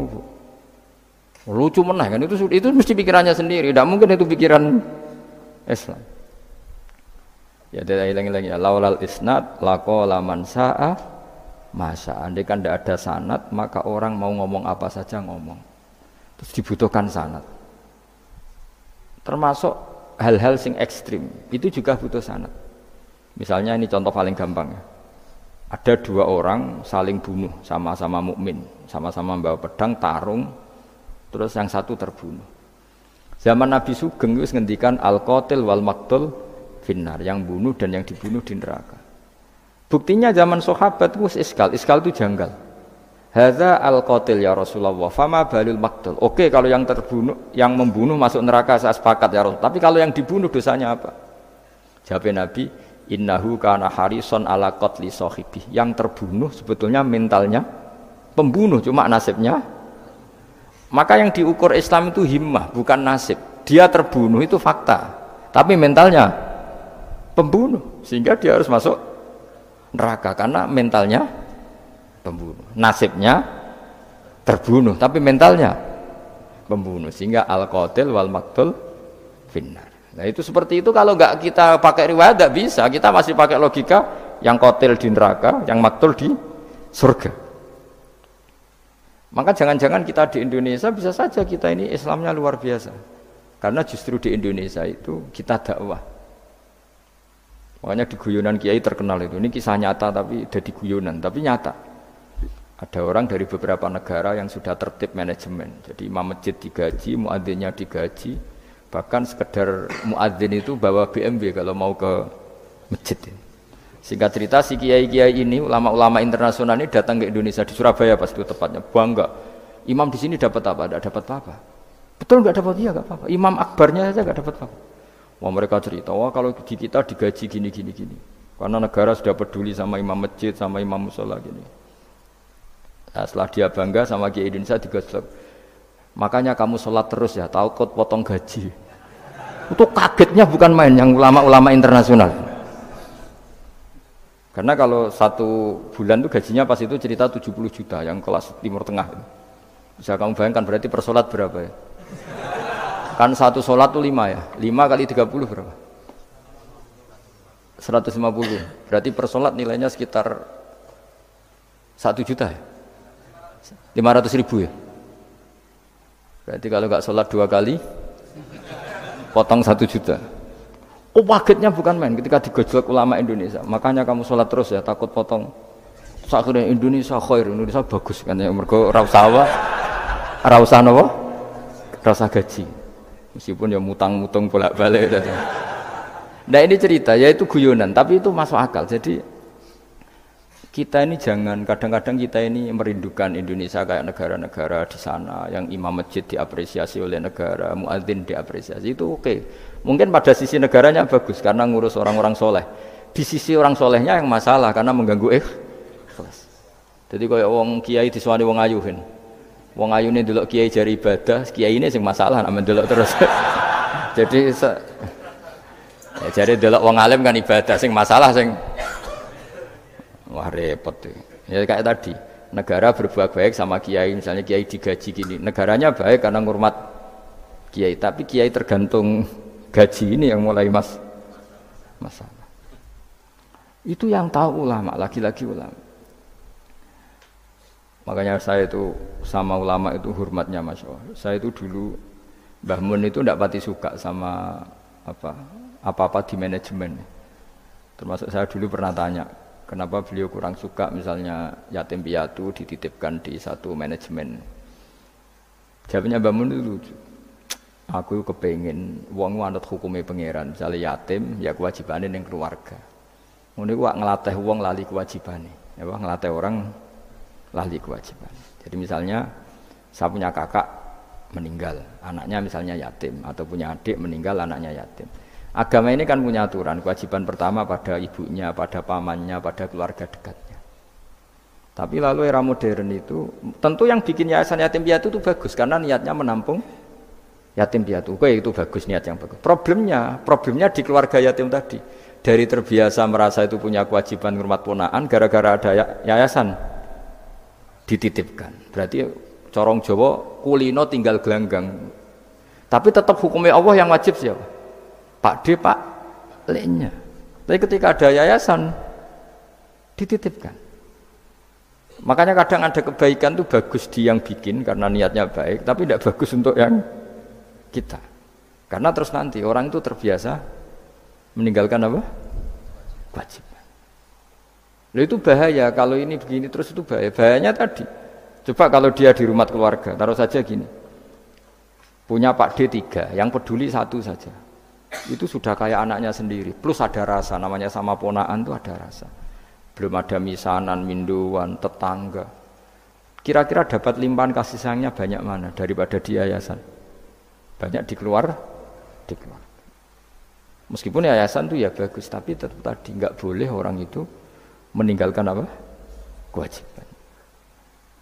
Lucu meneh kan itu mesti pikirannya sendiri. Tidak mungkin itu pikiran Islam. Ya ilang-ilang ya laulal isnad laqala man sa'a masa. Andai kan tidak ada sanad, maka orang mau ngomong apa saja ngomong. Terus dibutuhkan sanad. Termasuk hal-hal sing ekstrim itu juga butuh sanad. Misalnya ini contoh paling gampang ya. Ada dua orang saling bunuh, sama-sama mukmin, sama-sama membawa pedang tarung, terus yang satu terbunuh. Zaman Nabi Sugeng itu ngendikan al-qatil wal maqtul finnar, yang bunuh dan yang dibunuh di neraka. Buktinya zaman sahabat itu iskal itu janggal. Hadza al-qatil ya Rasulullah, fama balil maqtul. Oke, kalau yang terbunuh, yang membunuh masuk neraka saya sepakat ya Rasul. Tapi kalau yang dibunuh dosanya apa? Jawab Nabi, innahu kana harison ala qatli sahibi. Yang terbunuh sebetulnya mentalnya pembunuh, cuma nasibnya. Maka yang diukur Islam itu himmah, bukan nasib. Dia terbunuh itu fakta, tapi mentalnya pembunuh, sehingga dia harus masuk neraka karena mentalnya pembunuh, nasibnya terbunuh, tapi mentalnya pembunuh, sehingga al-qatil wal maqtul finnar. Nah itu seperti itu. Kalau nggak kita pakai riwayat nggak bisa, kita masih pakai logika yang qatil di neraka, yang maqtul di surga. Maka jangan-jangan kita di Indonesia bisa saja kita ini Islamnya luar biasa, karena justru di Indonesia itu kita dakwah. Makanya di guyonan kiai terkenal itu, ini kisah nyata tapi jadi guyonan, tapi nyata. Ada orang dari beberapa negara yang sudah tertib manajemen. Jadi imam masjid digaji, muadzinnya digaji. Bahkan sekedar muadzin itu bawa BMW kalau mau ke masjid. Singkat cerita si kiai-kiai ini, ulama-ulama internasional ini datang ke Indonesia, di Surabaya pas itu tepatnya. Bangga. Imam di sini dapat apa? Tidak dapat apa-apa. Betul nggak dapat? Iya nggak apa-apa. Imam akbarnya saja nggak dapat apa. Wah mereka cerita, wah kalau di kita digaji gini. Karena negara sudah peduli sama imam masjid, sama imam musola gini. Nah, setelah dia bangga sama Kiai Indonesia digosok. Makanya kamu sholat terus ya, takut potong gaji. Itu kagetnya bukan main yang ulama-ulama internasional. Karena kalau satu bulan itu gajinya pas itu cerita 70 juta yang kelas Timur Tengah. Bisa kamu bayangkan berarti per sholat berapa ya? Kan satu sholat itu 5 ya, 5 kali 30 berapa? 150. Berarti per sholat nilainya sekitar 1 juta ya? 500.000 ya? Berarti kalau nggak sholat 2 kali potong 1 juta. Oh kagetnya bukan main ketika digojlok ulama Indonesia. Makanya kamu sholat terus ya, takut potong. Akhirnya Indonesia khair, Indonesia bagus kan ya, mergo ra usah apa? Ra usah gaji. Meskipun ya mutang-mutung bolak-balik. Nah ini cerita, yaitu guyonan, tapi itu masuk akal. Jadi kita ini jangan, kadang-kadang kita ini merindukan Indonesia kayak negara-negara di sana yang imam masjid diapresiasi oleh negara, muadzin diapresiasi, itu oke. Mungkin pada sisi negaranya bagus karena ngurus orang-orang soleh. Di sisi orang solehnya yang masalah karena mengganggu ikhlas. Jadi kayak wong kiai disuwani wong ayu kan. Wong ayu ini delok kiai jari ibadah, kiai ini sing masalah amen delok terus. Jadi ya jari delok wong alim kan ibadah, sing masalah sing wah repot tuh. Ya kayak tadi, negara berbuat baik sama kiai, misalnya kiai digaji gini, negaranya baik karena ngurmat kiai, tapi kiai tergantung gaji ini yang mulai masalah. Itu yang tahu ulama, lagi-lagi ulama. Makanya saya itu sama ulama itu hormatnya Masya Allah. Saya itu dulu Mbah Mun itu tidak pati suka sama apa-apa di manajemen. Termasuk saya dulu pernah tanya, kenapa beliau kurang suka misalnya yatim piatu dititipkan di satu manajemen. Jawabnya Mbah Mun itu lucu. Aku kepengen wong anut hukumnya pangeran, misalnya yatim ya kewajibannya yang keluarga. Ngono iku ngelatih wong lali kewajibannya, ya ngelatih orang lali kewajiban. Jadi misalnya saya punya kakak meninggal, anaknya misalnya yatim, atau punya adik meninggal, anaknya yatim. Agama ini kan punya aturan, kewajiban pertama pada ibunya, pada pamannya, pada keluarga dekatnya. Tapi lalu era modern itu, tentu yang bikin yayasan yatim piatu itu bagus, karena niatnya menampung yatim piatu. Oke, itu bagus, niat yang bagus. Problemnya di keluarga yatim tadi. Dari terbiasa merasa itu punya kewajiban hormat ponaan, gara-gara ada yayasan dititipkan. Berarti corong Jawa kulino tinggal gelanggang. Tapi tetap hukumnya Allah yang wajib siapa? Pak D, Pak L-nya. Tapi ketika ada yayasan dititipkan. Makanya kadang ada kebaikan itu bagus di yang bikin karena niatnya baik, tapi tidak bagus untuk yang kita. Karena terus nanti orang itu terbiasa meninggalkan apa? Kewajiban. Loh itu bahaya, kalau ini begini terus itu bahaya. Bahayanya tadi, coba kalau dia di rumah keluarga, taruh saja gini, punya Pak D 3, yang peduli 1 saja, itu sudah kayak anaknya sendiri, plus ada rasa, namanya sama ponaan itu ada rasa. Belum ada misanan, minduan, tetangga. Kira-kira dapat limpahan kasih sayangnya banyak mana daripada di yayasan? Banyak di keluarga. Meskipun yayasan itu ya bagus, tapi tetap tadi nggak boleh orang itu meninggalkan apa? Kewajiban.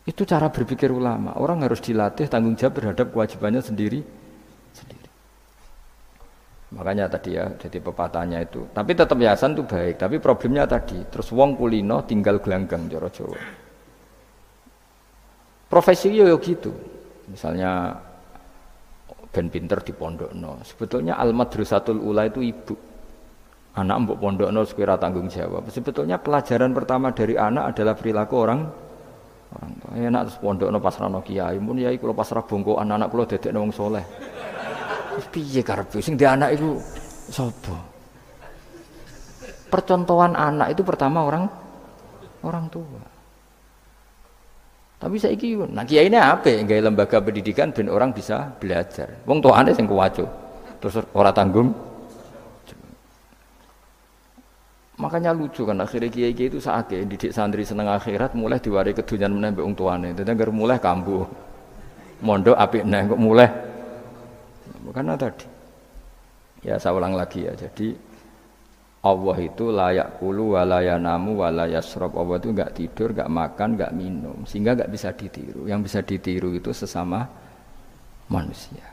Itu cara berpikir ulama. Orang harus dilatih tanggung jawab terhadap kewajibannya sendiri. Makanya tadi ya, jadi pepatahnya itu. Tapi tetap yayasan itu baik. Tapi problemnya tadi, terus wong kulino tinggal gelanggang cara Jawa. Profesi yo gitu. Misalnya ben pinter di pondokno. Sebetulnya al-madrasatul ula itu ibu. Anak mbok pondokno sekira tanggung jawab. Sebetulnya pelajaran pertama dari anak adalah perilaku orang tua. Enak terus pondokno pas rano kiai, mun yai kula pasrah bongkoan anak kula dadekno wong saleh. Wis piye karepe sing di anak iku sapa? Percontohan anak itu pertama orang tua. Tapi saiki nah kiai ini apa? Gawe lembaga pendidikan ben orang bisa belajar. Wong tuane sing kuwaco. Terus ora tanggung. Makanya lucu kan akhirnya kiai-kiai itu sakit didik santri seneng akhirat mulai diwari kedunyan meneh mbek wong tuane. Dadi anggere mulai kambuh. Mondok apik neh kok mulai. Karena tadi. Ya saya ulang lagi ya. Jadi Allah itu layak kulu walaya namu walaya yasrob. Allah itu enggak tidur, enggak makan, enggak minum, sehingga enggak bisa ditiru. Yang bisa ditiru itu sesama manusia.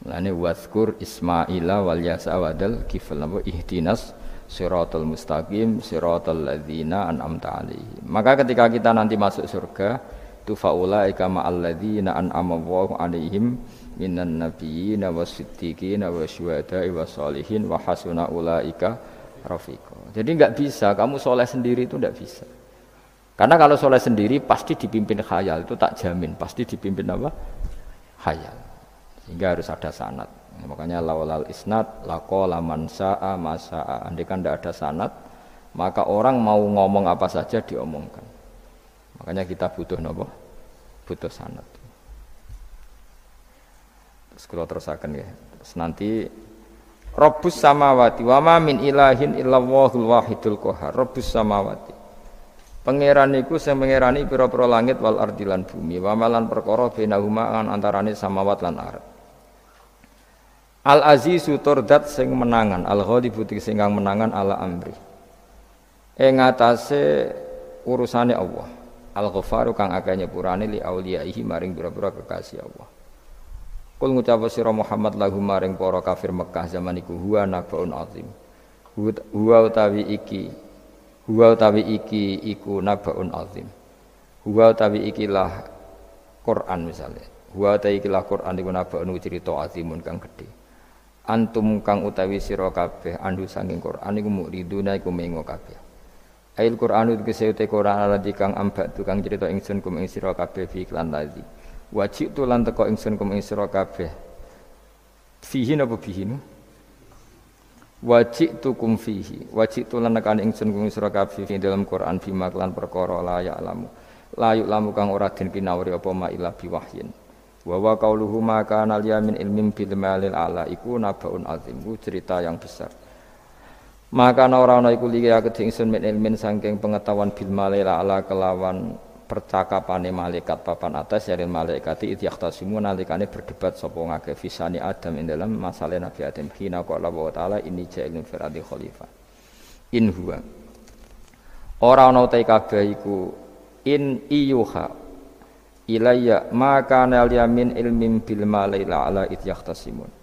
Mulane wazkur Ismaila wal Yasa wadal kifl napa ihdinas siratal mustaqim siratal ladzina an'amta alaihim. Maka ketika kita nanti masuk surga, tu faulaika ma'al ladzina an'ama Allahu alaihim minan nabiyyin wasiddiqin wasyuhada'i wassalihin wa hasuna ulaika rafiqa. Jadi enggak bisa kamu soleh sendiri itu enggak bisa. Karena kalau soleh sendiri pasti dipimpin khayal, itu tak jamin pasti dipimpin apa? Khayal. Sehingga harus ada sanad. Makanya laulal isnad laqala man sa'a ma sa'a. Andai kan tidak ada sanad, maka orang mau ngomong apa saja diomongkan. Makanya kita butuh napa? Butuh sanad. Terus kalau terusaken ya. Terus nanti Rabbus samawati wa ma min ilahin illallahul wahidul qahar. Rabbus samawati. Pangeran iku sing pangerani pira-pira langit wal ardi lan bumi. Wa malan perkara bainahuma antarané samawat lan ardh. Al-Azizu turdat sing menangan, Al-Ghalibu sing kang menangan ala amri. Ing atase urusane Allah. Al-Ghafaru kang akeh nyepurane li auliyaihi maring pira-pira kekasih Allah. Kul ngucap sira Muhammad lahum maring para kafir Mekah zaman iku huwa nabaun azim. Huwa utawi iki iku nabaun azim. Huwa tawi ikilah Quran misalnya. Huwa tawi ikilah Quran iku nabaun cerita azimun kang gedhe. Antum kang utawi sira kabeh andu saking Quran iku muriduna iku mengo kabeh. Ail Qur'anu tegese te Quran alladzi kang ambak tukang cerita ingsun kum ing sira kabeh fi iklan ladzi. Wajib tu lan teko ingsun kum ing sira kabeh. Fihi napa bihi? Wajib tu kum fihi. Wajib tu lan nekane ingsun kum sira kabeh fi dalam Quran bima lan perkara la ya'lamu. La ya'lamu kang ora den kinawri apa ma ila biwahyin. Wa wa qauluhu ma kana liyamin ilmin bil malil ala iku nabaun azim. Ku cerita yang besar. Maka ana iku liya kedhe ingsun min ilmin saking pengetahuan bil malaila ala kelawan percakapane malaikat papan atas yaril malaikati idyahtasimu nalikane berdebat sapa ngake fisani Adam ing dalam masalah Nabi Adam hina qala wa taala inni ja'ilun fil ardi khalifah in huwa ora ana te kabeh iku in iyuha ilayya maka nal yamin ilmin bil malaila ala idyahtasimun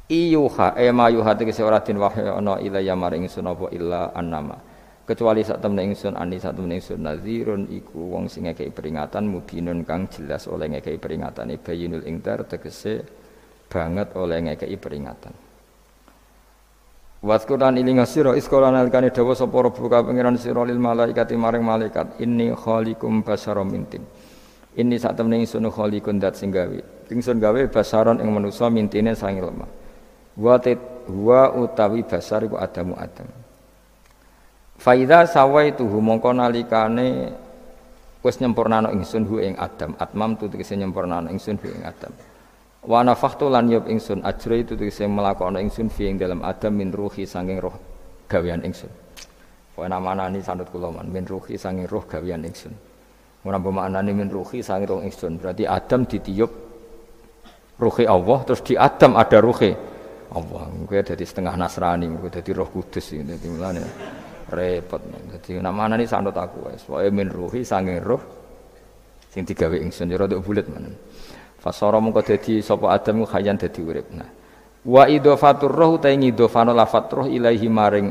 iyuha mayuha tegese ora den wahyu ana ilaya maring ingsun apa illa annama kecuali sak temne ingsun ani sak temne ingsun nazirun iku wong sing ngekeki peringatan mubinun kang jelas oleh ngekeki peringatane bayinul ingtar tegese banget oleh ngekeki peringatan waskuran iling sira iskolan alikane dawa sapa rabbuka pangeran sira lil malaikati maring malaikat inni khaliqum basyaram mintin inni sak temne ingsun khaliqun dat sing gawe ingsun gawe basaron ing manusa mintine sange lemah wa utawi basar iku adamu adam. Faida sawaituhu mongko nalikane wis nyempurnana ingsun hu ing adam. Atmam tu tegese nyempurnana ingsun hu ing adam. Wa nafakhtu lan yub ingsun ajra itu tegese melakoni ingsun fi ing dalam adam min ruhi saking roh gawean ingsun. Wa namanani sanut kula man min ruhi saking roh gawean ingsun. Ora bermaknane min ruhi saking roh ingsun. Berarti Adam ditiup ruhi Allah terus di Adam ada ruhi Allah, gue jadi setengah Nasrani, gue jadi Roh Kudus ini, jadi mulanya repot. Jadi nama ini sanut aku, soalnya min ruhi sange roh, sing digawe ingsun jero untuk bulat mana. Fasoro mengko jadi sopo Adam khayan jadi urip. Nah, wa idofatur roh utai idofano lafat roh ilaihi maring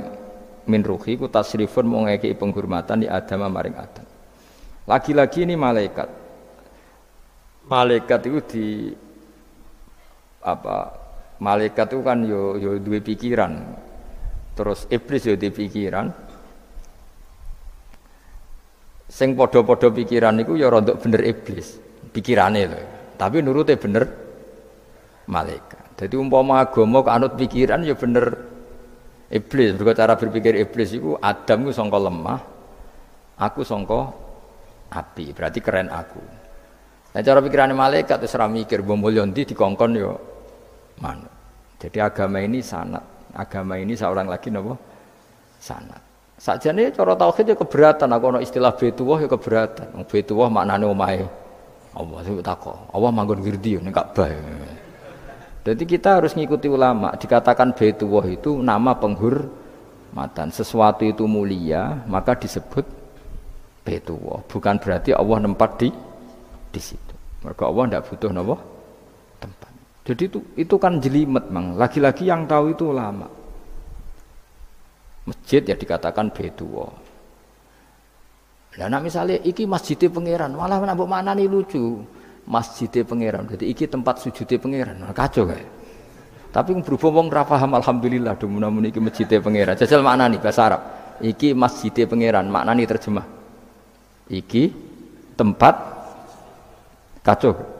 min ruhi ku tasrifun mengekei penghormatan di Adam maring Adam. Lagi-lagi ini malaikat. Malaikat itu di apa? Malaikat itu kan yo duwe pikiran. Terus iblis yo duwe pikiran. Sing padha-padha pikiran niku ya rada bener iblis, pikirane lho. Tapi nurute bener malaikat. Jadi umpama agama kok anut pikiran ya bener iblis. Mergo cara berpikir iblis iku Adam ku sangka lemah, aku sangka api. Berarti keren aku. Nah cara pikirane malaikat wis ora mikir mbok mulya ndi dikongkon yo manut. Jadi agama ini sanad. Agama ini seorang lagi napa? Sanad. Sakjane cara tauhid ya keberatan, aku ana istilah Baitullah ya keberatan. Baitullah maknane omahe Allah sing takok. Allah manggon wirdi ning Ka'bah. Jadi kita harus ngikuti ulama. Dikatakan Baitullah itu nama penghormatan. Sesuatu itu mulia, maka disebut Baitullah. Bukan berarti Allah nempat di situ. Mergo Allah ndak butuh napa? Tempat. Jadi itu kan jelimet mang. Lagi-lagi yang tahu itu ulama. Masjid ya dikatakan Baitullah. Lah nek misale iki masjidé pangeran, malah nambah maknane lucu. Masjidé pangeran. Jadi iki tempat sujudé pangeran. Kacau kae. Tapi berhubung wong ra paham alhamdulillah demun iki masjidé pangeran. Jajal maknane bahasa Arab. Iki masjidé pangeran, maknane terjemah. Iki tempat kacau.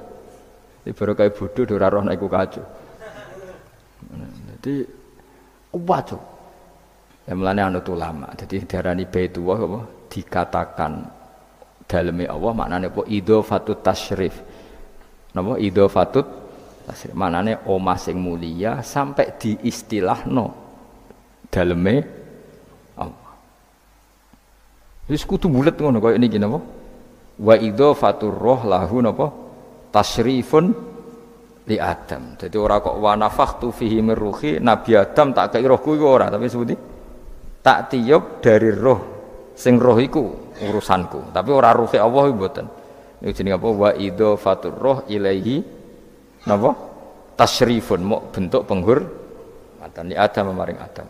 Baru kayak bodoh ora roh nek iku kacau. Jadi wajo. Ya mulane anut ulama. Jadi diarani Baitullah apa? Dikatakan daleme Allah maknane apa? Idhofatut tasyrif. Napa idhofatut tasyrif? Maknane omah sing mulia sampai diistilahno daleme Allah. Wis kudu bulet ngono kaya niki napa? Wa idhofatur roh lahu napa? Tasyrifun li Adam. Jadi ora kok wa nafakhtu fihi min ruhi Nabi Adam tak kei rohku iku ora, tapi sebuti tak tiup dari roh sing roh iku urusanku, tapi ora ruhi Allah iku mboten. Niku jenenge apa? Wa idhofatur roh ilaihi napa? Tasyrifun mok bentuk penghormatan li Adam maring Adam.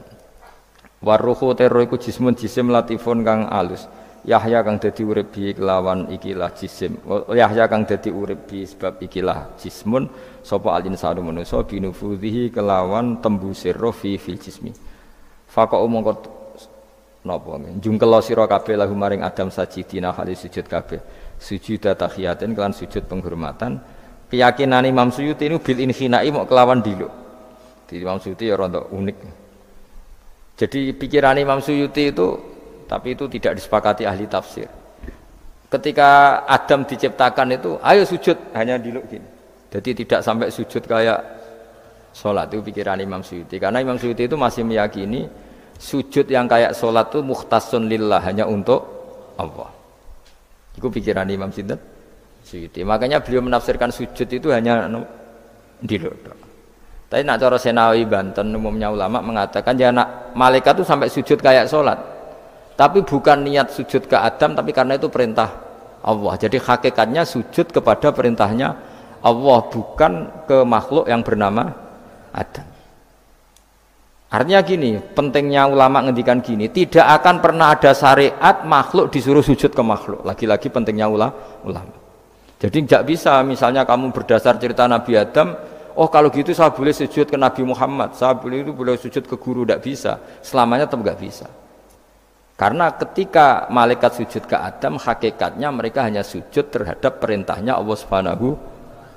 Wa ruhu terro iku jismun jisim latifun kang alus. Yahya kang dadi urip bi kelawan ikilah jisim. Yahya kang dadi urip bi sebab ikilah jismun sapa al-insanu manusa binufudhihi kelawan tembusir roh fil jismi. Faqa mongko napa njungkel sira kabeh lahu maring Adam sajidina hale sujud kabeh. Sujud tahiyatin kelan sujud penghormatan. Keyakinan Imam Suyuti ini bil inhinai mok kelawan diluk. Di Imam Suyuti ya rada unik. Jadi pikiran Imam Suyuti itu, tapi itu tidak disepakati ahli tafsir. Ketika Adam diciptakan itu, ayo sujud, hanya diluk gini. Jadi tidak sampai sujud kayak sholat, itu pikiran Imam Suyuti. Karena Imam Suyuti itu masih meyakini sujud yang kayak sholat itu mukhtasun lillah, hanya untuk Allah. Itu pikiran Imam Suyuti. Makanya beliau menafsirkan sujud itu hanya diluk. Tapi nak cara Senawi Banten umumnya ulama mengatakan ya nak malaikat itu sampai sujud kayak sholat, tapi bukan niat sujud ke Adam, tapi karena itu perintah Allah. Jadi hakikatnya sujud kepada perintahnya Allah, bukan ke makhluk yang bernama Adam. Artinya gini, pentingnya ulama ngendikan gini, tidak akan pernah ada syariat makhluk disuruh sujud ke makhluk. Lagi-lagi pentingnya ulama. Jadi tidak bisa misalnya kamu berdasar cerita Nabi Adam, oh kalau gitu saya boleh sujud ke Nabi Muhammad, saya boleh sujud ke guru, tidak bisa. Selamanya tetap tidak bisa. Karena ketika malaikat sujud ke Adam, hakikatnya mereka hanya sujud terhadap perintahnya Allah Subhanahu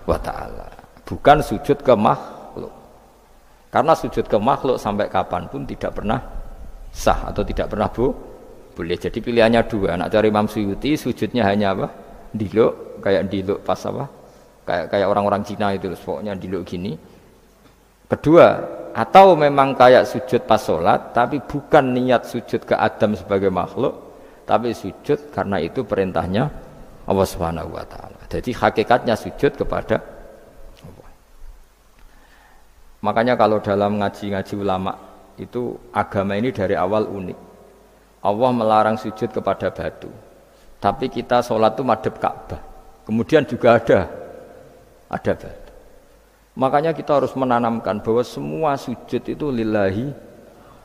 wa Ta'ala, bukan sujud ke makhluk. Karena sujud ke makhluk sampai kapanpun tidak pernah sah atau tidak pernah boleh. Jadi pilihannya dua. Nak cari Imam Suyuti sujudnya hanya apa? Diluk, kayak diluk pas apa? Kayak orang-orang Cina itu, pokoknya diluk gini. Kedua, atau memang kayak sujud pas sholat, tapi bukan niat sujud ke Adam sebagai makhluk, tapi sujud karena itu perintahnya Allah Subhanahu wa Ta'ala. Jadi hakikatnya sujud kepada Allah. Makanya kalau dalam ngaji-ngaji ulama itu agama ini dari awal unik. Allah melarang sujud kepada batu, tapi kita sholat itu madhep Ka'bah. Kemudian juga ada batu. Makanya kita harus menanamkan bahwa semua sujud itu lillahi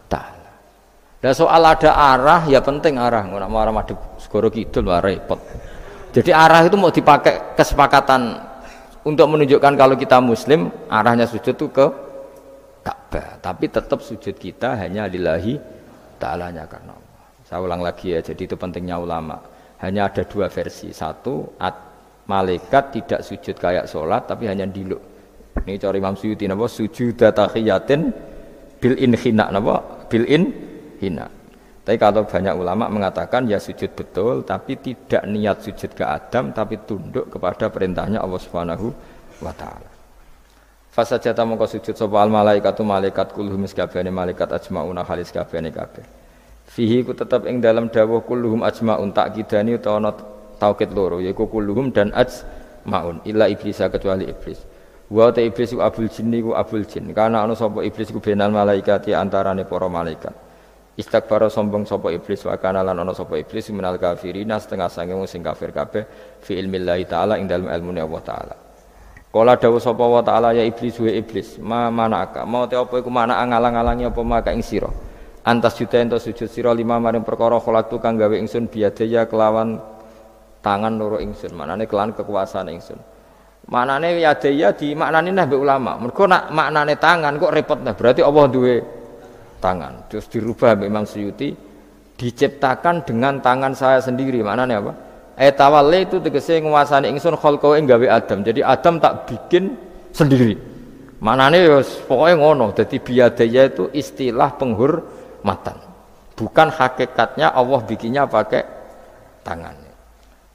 ta'ala. Dan soal ada arah, ya penting arah. Nggak mau arah madhep segoro kidul, wah repot. Jadi arah itu mau dipakai kesepakatan untuk menunjukkan kalau kita muslim, arahnya sujud itu ke Ka'bah. Tapi tetap sujud kita hanya lillahi ta'alanya karena Allah. Saya ulang lagi ya, jadi itu pentingnya ulama. Hanya ada dua versi. Satu, malaikat tidak sujud kayak sholat, tapi hanya diluk. Ini cara Imam Suyuti napa sujud tahiyatin bil inhina napa bil inhina. Tapi kalau banyak ulama mengatakan ya sujud betul, tapi tidak niat sujud ke Adam, tapi tunduk kepada perintahnya Allah Subhanahu wa Ta'ala. Fasajata mongko sujud sapa al malaikatu malaikat kulluhum sakabehane malaikat ajmauna khalis kabehane kabeh. Fihi ku tetap ing dalam dawuh kulluhum ajmaun takkidani utawa taukid loro yaiku kulluhum dan ajmaun illa iblis kecuali iblis. Wa ta iblis ku abul jinni ku abul jin. Karena ana sapa iblis ku benal malaikati antarane para malaikat. Istakbara sombong sapa iblis wa kana lan ana sapa iblis minal kafirina setengah sange wong sing kafir kabeh fi ilmillahi taala ing dalem ilmune Allah taala. Kala dawuh sapa wa taala ya iblis wa iblis ma manaka mau te apa iku mana ngalang-alangi apa maka ing sira. Antas juta ento sujud sira lima maring perkara kholatu kang gawe ingsun biadaya kelawan tangan loro ingsun. Manane kelawan kekuasaan ingsun. Maknane yadaya di maknane nah mbek ulama. Mergo nak maknane tangan kok repot nah. Berarti Allah duwe tangan. Terus dirubah mbek Imam Suyuti diciptakan dengan tangan saya sendiri. Maknane apa? Tawalli itu tegese nguasani ingsun khalqahu ing gawe Adam. Jadi Adam tak bikin sendiri. Maknane ya pokoke ngono. Dadi biadaya itu istilah penghormatan. Bukan hakikatnya Allah bikinnya pakai tangannya.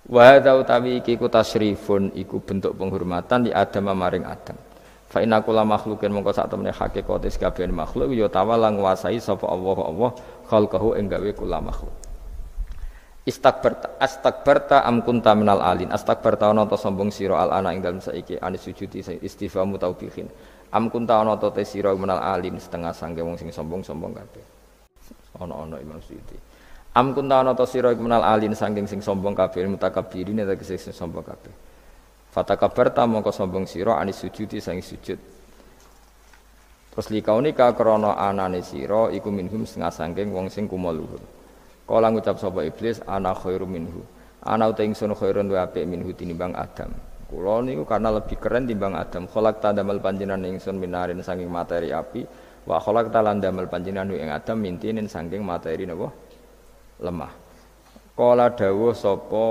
Wa hadza utawi iki ku tasyrifun iku bentuk penghormatan di Adam maring Adam. Fa inna kulla makhluqin mongko sak temene hakikate kabeh makhluk ya tawala nguasai sapa Allah khalqahu ing gawe kula makhluk. Astakbarta am kunta minal alin. Astakbarta ana ta sombong sira al ana ing dalem saiki anis sujudi istifamu taubihin. Am kunta ana ta te sira minal alin setengah sangge wong sing sombong-sombong kabeh. Ana Imam Suyuti. Am kunta ana ta sira iku menal alin saking sing sombong kabeh mutakabbirin tegese sing sombong kabeh. Fatakabarta mongko sombong sira anis sujudi saking sujud. Terus likaunika krana anane sira iku minhum setengah saking wong sing kumo luhur. Kala ngucap sapa iblis ana khairum minhu. Ana uta ingsun khairun wa apik minhu tinimbang Adam. Kula niku karena lebih keren timbang Adam. Khalaqta damel panjenengan ingsun minarin saking materi api, wa khalaqta lan damel panjenengan ing Adam mintinin saking materi napa? Lemah. Kala dawuh sapa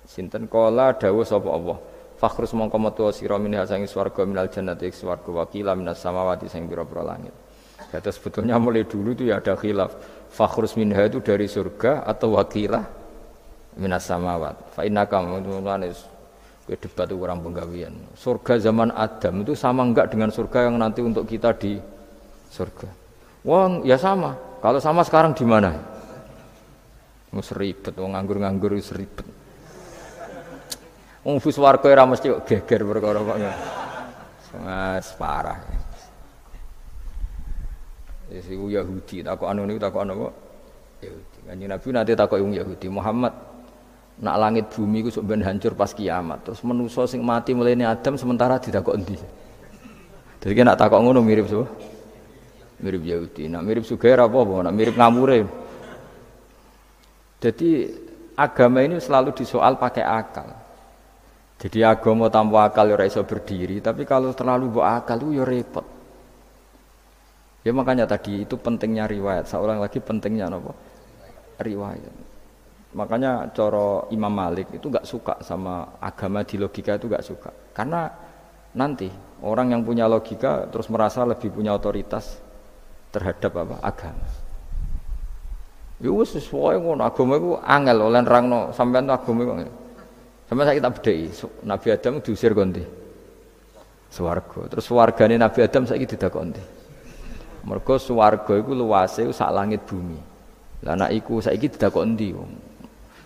sinten kala dawuh sapa Allah. Fakhrus mongko metu sira minha saking swarga minal jannati swarga wakila minas samawati sing pira-pira langit. Jadi sebetulnya mulai dulu itu ya ada khilaf. Fakhrus minha itu dari surga atau wakilah minas samawat. Fa innaka mutunanis ke debat itu kurang penggawean. Surga zaman Adam itu sama enggak dengan surga yang nanti untuk kita di surga? Wong ya sama. Kalau sama sekarang di mana? Mus ribet, wong nganggur-nganggur wis ribet. Wong bus warga ora mesti geger perkara kok. Wes parah. Yesi Yahudi takokan niku takokan apa? Yahudi. Kanjeng Nabi nate takoki wong Yahudi, Muhammad nak langit bumi ku sok ben hancur pas kiamat. Terus manusa sing mati mulane Adam sementara ditakok endi? Dadi nek takok ngono mirip so. Mirip Yahudi. Nak mirip Sugair apa? Nak mirip ngamure. Jadi agama ini selalu disoal pakai akal. Jadi agama tanpa akal ora iso berdiri, tapi kalau terlalu mbok akal itu ya repot. Ya makanya tadi itu pentingnya riwayat. Seorang lagi pentingnya apa? Riwayat. Makanya cara Imam Malik itu enggak suka sama agama di logika itu enggak suka. Karena nanti orang yang punya logika terus merasa lebih punya otoritas terhadap apa? Agama. Ya wis sesuai ngono, agama iku angel oleh nerangno sampean agama iku. Sampai saya kita bedai, Nabi Adam diusir konti, swarga. Terus swargane Nabi Adam saya tidak konti. Mergo swarga itu luasnya sak langit bumi. Lah anak iku saya tidak konti.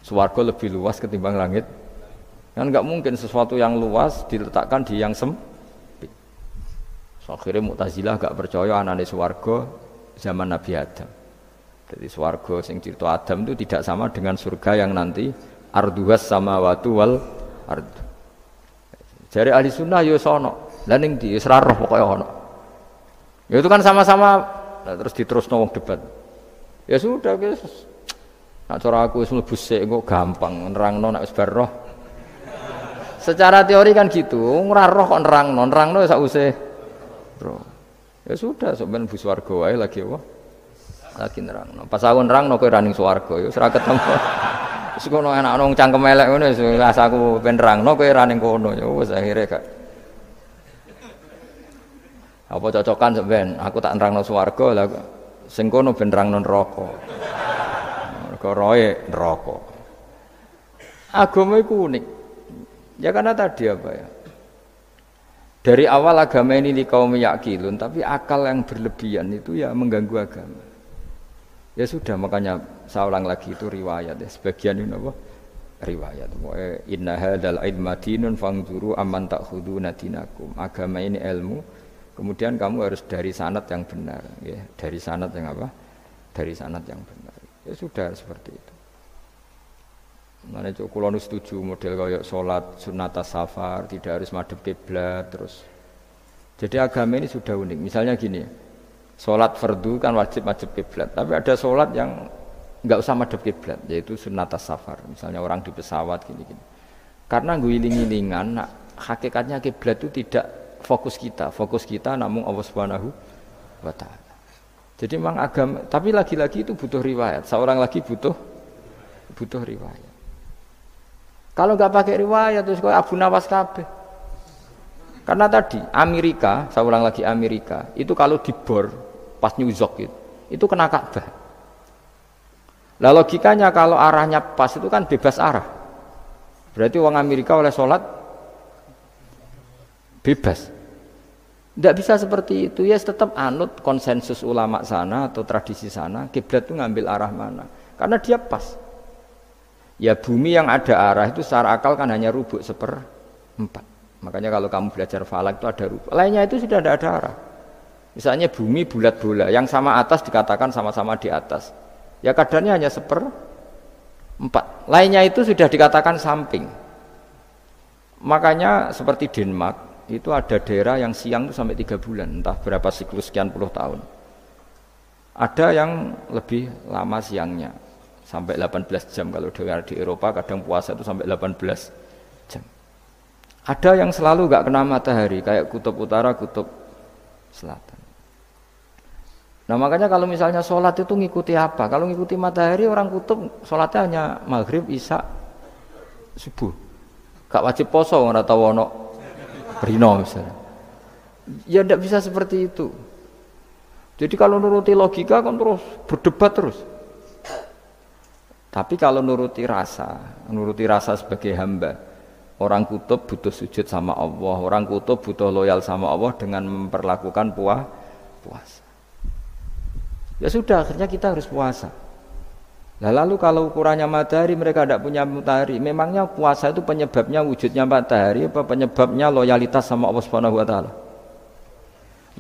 Swarga lebih luas ketimbang langit. Kan enggak mungkin sesuatu yang luas diletakkan di yang sempit. So, akhirnya Mu'tazilah enggak percaya anane swarga zaman Nabi Adam. Jadi swarga sing cerita Adam itu tidak sama dengan surga yang nanti arduhas samawati wal ard. Jare ahli sunnah ya sono. Lah ning ndi wis ra roh pokoke ono. Ya itu kan sama-sama terus diterusno wong debat. Ya sudah guys. Nek cara aku wis mlebu sik kok gampang nerangno nek wis bar roh. Secara teori kan gitu, ora roh kok nerangno sakwise roh. Ya sudah sampeyan mlebu swarga wae lagi apa? Lagi nerangno. Pas aku nerangno kowe ra ning swarga ya wis ra ketemu. Wis kono enak nang cangkem elek ngono wis rasaku ben nerangno kowe ra ning kono ya wis akhire gak. Apa cocokan sampean aku tak nerangno swarga lah sing kono ben nerangno neraka. Mergo roe neraka. Agama iku unik. Ya karena tadi apa ya? Dari awal agama ini li kaum yaqilun, tapi akal yang berlebihan itu ya mengganggu agama. Ya sudah makanya saya ulang lagi itu riwayat ya. Sebagian ini apa? Riwayat. Inna hadzal ilma dinun fangzuru amman ta'khuduna dinakum. Agama ini ilmu. Kemudian kamu harus dari sanad yang benar, ya. Dari sanad yang apa? Dari sanad yang benar. Ya sudah seperti itu. Mana cuk kula nu setuju model kaya salat sunat safar, tidak harus madhep kiblat terus. Jadi agama ini sudah unik. Misalnya gini. Salat fardu kan wajib madhep kiblat, tapi ada salat yang enggak usah madhep kiblat, yaitu sunat safar. Misalnya orang di pesawat gini-gini. Karena guling-gilingan, nah, hakikatnya kiblat itu tidak fokus kita namun Allah Subhanahu wa taala. Jadi memang agama, tapi lagi-lagi itu butuh riwayat. Seorang lagi butuh riwayat. Kalau enggak pakai riwayat terus kayak Abu Nawas kabeh. Karena tadi Amerika, saya ulang lagi Amerika, itu kalau dibor pas New York itu kena Ka'bah. Lah logikanya kalau arahnya pas itu kan bebas arah. Berarti orang Amerika oleh sholat bebas. Tidak bisa seperti itu, ya tetap anut konsensus ulama sana atau tradisi sana, kiblat itu ngambil arah mana? Karena dia pas. Ya bumi yang ada arah itu secara akal kan hanya rubuk 1/4. Makanya kalau kamu belajar falak itu ada rubuk. Lainnya itu sudah tidak ada arah. Misalnya bumi bulat bola, yang sama atas dikatakan sama-sama di atas. Ya kadarnya hanya 1/4. Lainnya itu sudah dikatakan samping. Makanya seperti Denmark itu ada daerah yang siang itu sampai 3 bulan, entah berapa siklus sekian puluh tahun. Ada yang lebih lama siangnya. sampai 18 jam. Kalau di Eropa kadang puasa itu sampai 18 jam. Ada yang selalu nggak kena matahari, kayak kutub utara, kutub selatan. Nah makanya kalau misalnya sholat itu ngikuti apa? Kalau ngikuti matahari, orang kutub sholatnya hanya maghrib, isya, subuh. Gak wajib poso, nggak tahu ono rino misalnya. Ya tidak bisa seperti itu. Jadi kalau nuruti logika kan terus berdebat terus. Tapi kalau nuruti rasa sebagai hamba, orang kutub butuh sujud sama Allah, orang kutub butuh loyal sama Allah dengan memperlakukan puasa. Ya sudah, akhirnya kita harus puasa. Nah, lalu kalau ukurannya matahari, mereka tidak punya matahari. Memangnya puasa itu penyebabnya wujudnya matahari apa penyebabnya loyalitas sama Allah Subhanahu wa taala?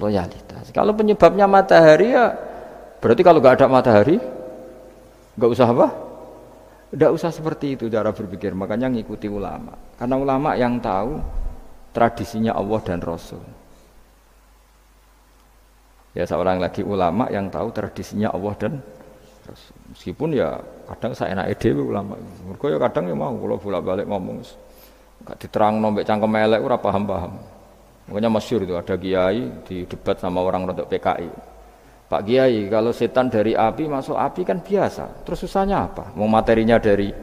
Loyalitas. Kalau penyebabnya matahari ya berarti kalau nggak ada matahari nggak usah apa? Nggak usah seperti itu cara berpikir. Makanya ngikuti ulama. Karena ulama yang tahu tradisinya Allah dan Rasul. Ya seorang lagi ulama yang tahu tradisinya Allah dan Rasul. Meskipun ya kadang saya enak dhewe ulama. Mergo ya kadang ya mau kula bolak-balik ngomong. Enggak diterangno mbek cangkem elek ora paham-paham. Makanya masyhur itu ada kiai di debat sama orang rodok PKI. Pak Kiai, kalau setan dari api masuk api kan biasa. Terus susahnya apa? Mau materinya dari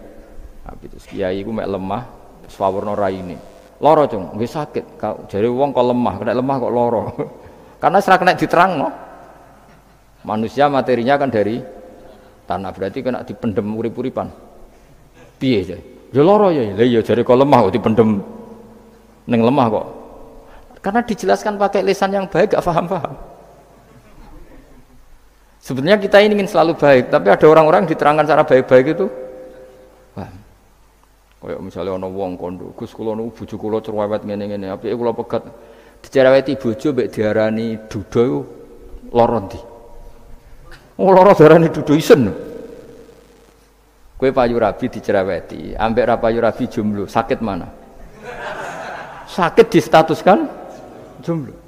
api. Terus kiai ku mek lemah, swawerna raine. Loro, Cung, nggih sakit. Jare wong kok lemah, kena lemah kok loro. Karena serak kena diterangno. Manusia materinya kan dari tanah, berarti kena dipendem urip-uripan. Piye jare? Ya loro ya. Lah iya jare kok lemah kok dipendem ning lemah kok. Karena dijelaskan pakai lisan yang baik gak paham-paham. Sebenarnya kita ini ingin selalu baik, tapi ada orang-orang yang diterangkan cara baik-baik itu paham. Kayak misalnya ana wong kondo, Gus kula niku bojo kula cerewet ngene-ngene, apike kula pegat dicereweti bojo mbek diarani duda iku lara ndi? Oh lara diarani duda isen. Kowe payu rabi dicereweti, ambek ra payu rabi jomblo, sakit mana? Sakit distatuskan jomblo.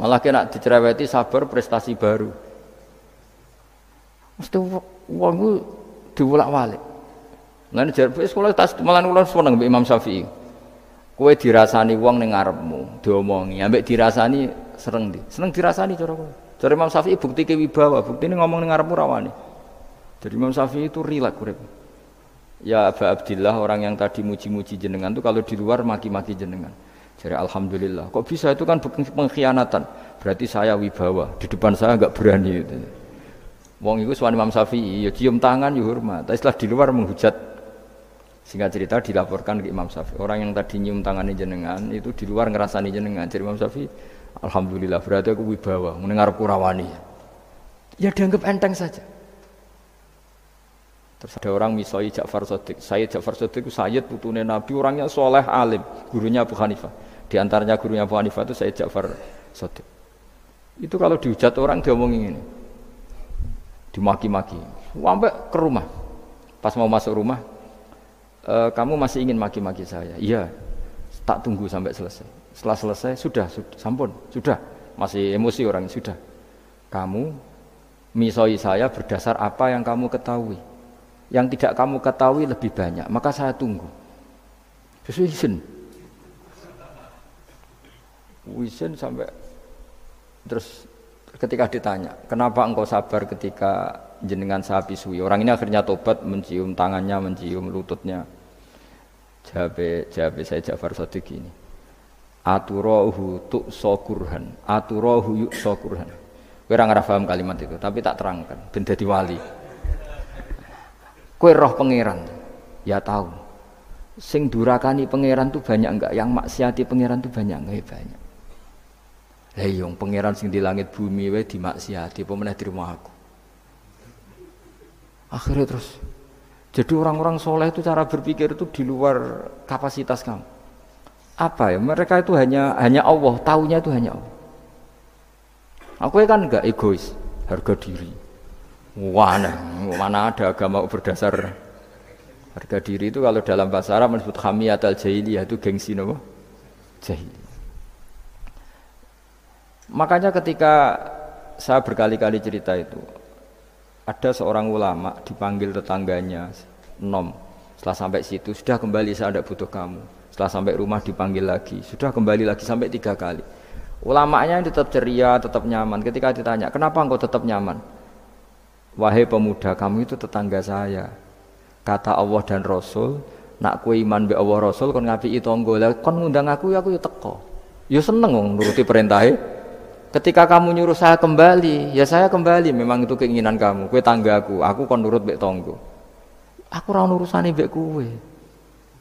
Malah kena dicereweti sabar prestasi baru. Mesti wong ku diwolak-walik. Lan jar sekolah tas malah kula seneng mbek Imam Syafi'i. Kowe dirasani wong ning ngarepmu, diomongi, ambek dirasani seneng ndi? Seneng dirasani cara kowe. Cara Imam Syafi'i bukti kewibawa, buktine ngomong ning ngarepmu ra wani. Jadi Imam Syafi'i itu rileks urip. Ya Aba Abdillah, orang yang tadi muji-muji jenengan itu kalau di luar maki-maki jenengan. Jadi alhamdulillah. Kok bisa, itu kan pengkhianatan. Berarti saya wibawa, di depan saya enggak berani gitu. Wong iku suwan Imam Syafi'i, ya cium tangan ya hormat. Tapi setelah di luar menghujat. Singkat cerita dilaporkan ke Imam Syafi'i. Orang yang tadi nyium tangannya jenengan itu di luar ngerasani jenengan. Jadi Imam Syafi'i, alhamdulillah berarti aku wibawa, mendengarku rawani. Ya dianggap enteng saja. Terus ada orang misoi Ja'far Shadiq. Sayyid Ja'far Shadiq itu Sayyid putune Nabi, orangnya soleh alim, gurunya Abu Hanifah. Di antaranya gurunya Abu Hanifah itu Sayyid Ja'far Shadiq. Itu kalau dihujat orang diomongin ini, dimaki-maki. Sampai ke rumah. Pas mau masuk rumah, kamu masih ingin maki-maki saya? Iya. Tak tunggu sampai selesai. Setelah selesai, sudah, sampun, sudah. Masih emosi orang, sudah. Kamu misoi saya berdasar apa yang kamu ketahui. Yang tidak kamu ketahui lebih banyak, maka saya tunggu. Terus Wisen sampai terus ketika ditanya, kenapa engkau sabar ketika jenengan saya pisui? Orang ini akhirnya tobat, mencium tangannya, mencium lututnya. Jawab saya Ja'far Shadiq ini. Aturahu tu'sokurhan, aturahu yu'sokurhan. Kowe ora paham kalimat itu, tapi tak terangkan ben dadi wali. Kowe roh pangeran, ya tahu. Sing durakani pangeran tuh banyak enggak? Yang maksiati pangeran tuh banyak enggak? Ya banyak. Lah iya, pangeran sing di langit bumi wae dimaksiati, apa meneh terima aku. Akhirnya terus. Jadi orang-orang soleh itu cara berpikir itu di luar kapasitas kamu. Apa ya? Mereka itu hanya Allah, taunya itu hanya Allah. Aku kan enggak egois, harga diri. Mana ada agama berdasar harga diri itu. Kalau dalam bahasa Arab disebut hamiyatul jahiliyah, itu gengsi nopo jahiliyah. Makanya ketika saya berkali-kali cerita itu, Ada seorang ulama dipanggil tetangganya, nom. Setelah sampai situ, sudah kembali, saya tidak butuh kamu. Setelah sampai rumah dipanggil lagi, sudah kembali lagi sampai 3 kali. Ulamanya tetap ceria, tetap nyaman. Ketika ditanya, kenapa engkau tetap nyaman? Wahai pemuda, kamu itu tetangga saya. Kata Allah dan Rasul, nak kue iman be Allah Rasul, kon ngapiki tangga. Lah kon ngundang aku ya teko. Ya seneng nuruti perintahnya. Ketika kamu nyuruh saya kembali, ya saya kembali. Memang itu keinginan kamu. Kue tanggaku, aku kon nurut mbek tangga. Aku ora urusane mbek kowe.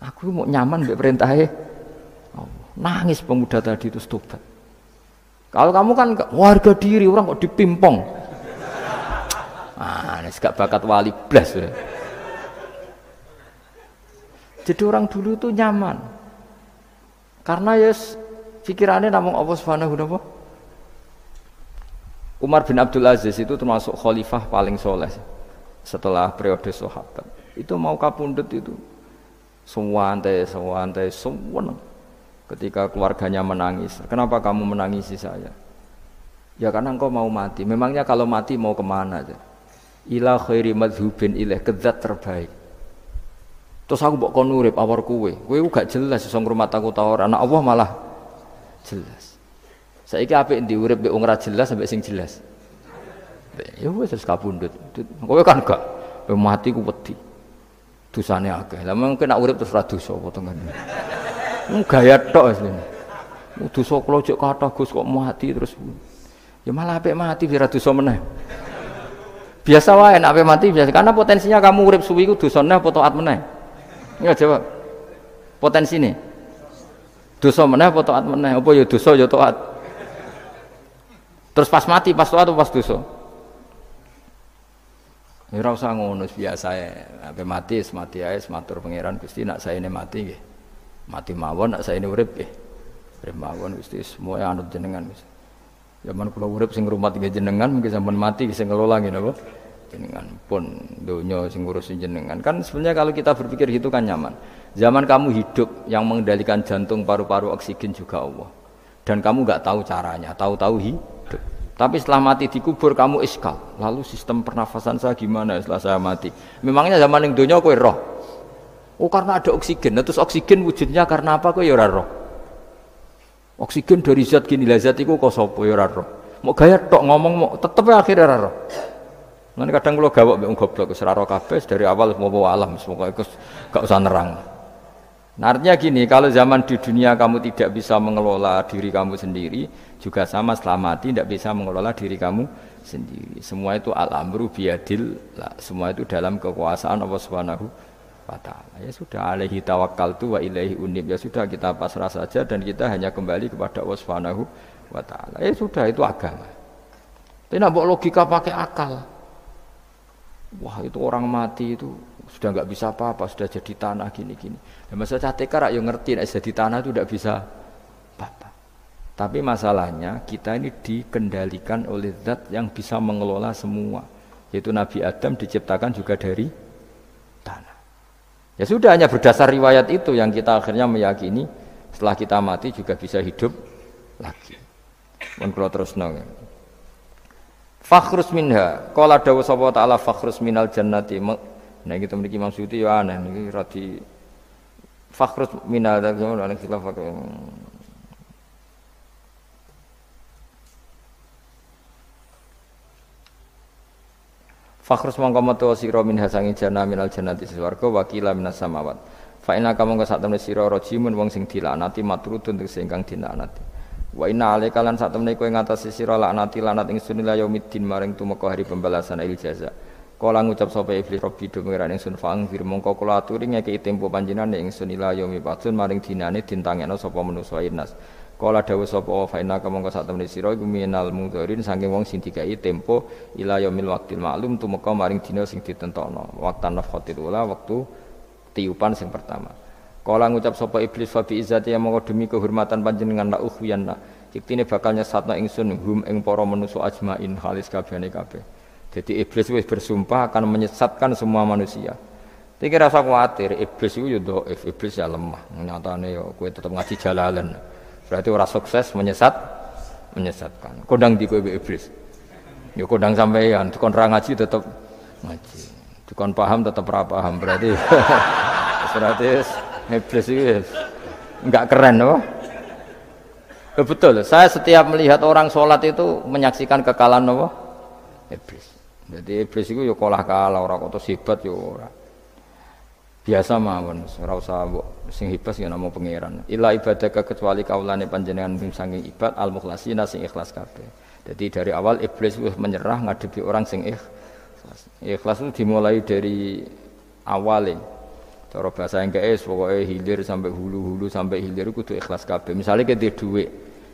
Aku mau nyaman mbek perintahe. Nangis pemuda tadi itu tobat. Kalau kamu kan warga diri, orang kok dipimpong. Ini gak bakat wali blas. Jadi orang dulu itu nyaman. Karena pikirannya namung Allah Subhanahu wa ta'ala. Umar bin Abdul Aziz itu termasuk khalifah paling soleh setelah periode sahabat. Itu mau kapundhut itu sewantai seneng. Ketika keluarganya menangis, kenapa kamu menangisi saya? Ya karena engkau mau mati. Memangnya kalau mati mau kemana aja? Ila khairi madhubin ilaih, ke zat terbaik. Terus aku mbok kon urip awar kowe gak jelas iso ngrumat aku ta ora. Anak Allah malah jelas. Saiki apik ndi urip mbek wong ora jelas sampai sing jelas. Ya wis kapundhut. Kowe kan gak mati ku wedi. Dosane akeh. Lah mungkin nek urip terus ora dosa apa to kan. Gaya tok asline. Dosa kula jek kathah Gus kok mati terus. Ya malah apik mati ora dosa meneh. Biasa wae nek apik mati biasa karena potensinya kamu urip suwi ku dosane apa taat meneh. Ya jawab. Potensine. Dosa meneh apa taat meneh? Apa ya dosa ya taat. Terus pas mati, pas tua atau pas dosa? Ya ora usah ngono biasa ya. Sampai mati ae matur pangeran Gusti nak saene mati nggih. Mati mawon nak saene urip nggih. Urip mawon Gusti semua anut jenengan Gusti. Zaman kula urip sing ngrumat nggih jenengan, mungkin sampean mati sing ngelola nggih napa? Jenengan pun donya sing ngurusin jenengan. Kan sebenarnya kalau kita berpikir gitu kan nyaman. Zaman kamu hidup yang mengendalikan jantung, paru-paru, oksigen juga Allah. Dan kamu enggak tahu caranya, tahu-tahu hidup. Tapi setelah mati dikubur kamu iskal. Lalu sistem pernafasan saya gimana setelah saya mati? Memangnya zaman yang dunia kowe roh. Oh karena ada oksigen. Terus oksigen wujudnya karena apa kowe ya ora roh. Oksigen dari zat gini lah zat iku kok sapa ya ora roh. Mau gaya tok ngomong mau tetep akhir ora roh. Lan kadang kula gawok mbek wong goblok wis ora roh kabeh dari awal mau alam semoga iku gak usah nerang. Nah, artinya gini, kalau zaman di dunia kamu tidak bisa mengelola diri kamu sendiri, juga sama setelah mati tidak bisa mengelola diri kamu sendiri. Semua itu al-amru biyadil, semua itu dalam kekuasaan Allah Subhanahu wa ta'ala. Ya sudah, alaihi tawakkaltu wa ilaihi unib. Ya sudah, kita pasrah saja dan kita hanya kembali kepada Allah Subhanahu wa ta'ala. Ya sudah, itu agama. Tapi nak bawa logika pakai akal. Wah, itu orang mati itu sudah enggak bisa apa-apa, sudah jadi tanah gini-gini. Ya masa catekar yang ngerti nek jadi tanah itu tidak bisa apa-apa. Tapi masalahnya kita ini dikendalikan oleh zat yang bisa mengelola semua. Yaitu Nabi Adam diciptakan juga dari tanah. Ya sudah, hanya berdasar riwayat itu yang kita akhirnya meyakini setelah kita mati juga bisa hidup lagi. Mun kula terusno. Fakhrus minha, qala dawu sapa ta'ala fakhrus minal jannati. Nah kita memiliki Imam Suyuti ya aneh niki radi fakhrus minal ana khilaf. Fakhrus mongko metu sira minha sangi jannah minal jannati swarga wa qila minas samawat. Fa inna ka mongko sak temne sira rajimun wong sing dilaknati matrudun sing kang dilaknati. Wa inna alaika lan sak temne kowe ngatasi sira laknati lanat ingsun ila yaumiddin maring tumeka hari pembalasan il jaza. Kala ngucap sapa iblis Rabbi do pengiran ingsun fang fir mongko kula aturi ngekeki tempo panjenengan ingsun ila yaumi batun maring dinane dintangekno sapa manusa inas. Kala dawuh sapa fa inna ka mongko sak temne sira iku minal mudharin saking wong sing dikai tempo ila yaumil waqtil ma'lum tumeka maring dina sing ditentokno. Waqtan nafkhatil ula wektu tiupan sing pertama. Kala ngucap sapa iblis fa bi izzati mongko demi kehormatan panjenengan la ukhwiyanna. Iktine bakal nyesatno ingsun hum ing para manusa ajmain halis kabehane kabeh. Jadi iblis wis bersumpah akan menyesatkan semua manusia. Tapi rasa khawatir, iblis itu ya dhaif, iblis ya lemah. Nyatane ya kowe tetep ngaji jalalan. Berarti ora sukses menyesatkan. Kondang di kowe iblis. Ya kondang sampean kon ra ngaji tetep ngaji. Dikon paham tetap ora paham berarti. Berarti iblis itu enggak keren loh. Betul, saya setiap melihat orang sholat itu menyaksikan kekalahan apa? Iblis. Jadi iblis itu ya kalah orang kok hebat ya ora. Biasa mawon, ora usah sing hebat ya namung pangeran. Ila ibadaka kecuali kaulane panjenengan saking ibad al-mukhlasina sing ikhlas kabeh. Jadi dari awal iblis wis menyerah ngadepi orang sing ikhlas. Ikhlas itu dimulai dari awalnya. Cara bahasa Inggris pokoknya hilir sampai hulu sampai hilir kudu ikhlas kabeh. Misalnya kita duit,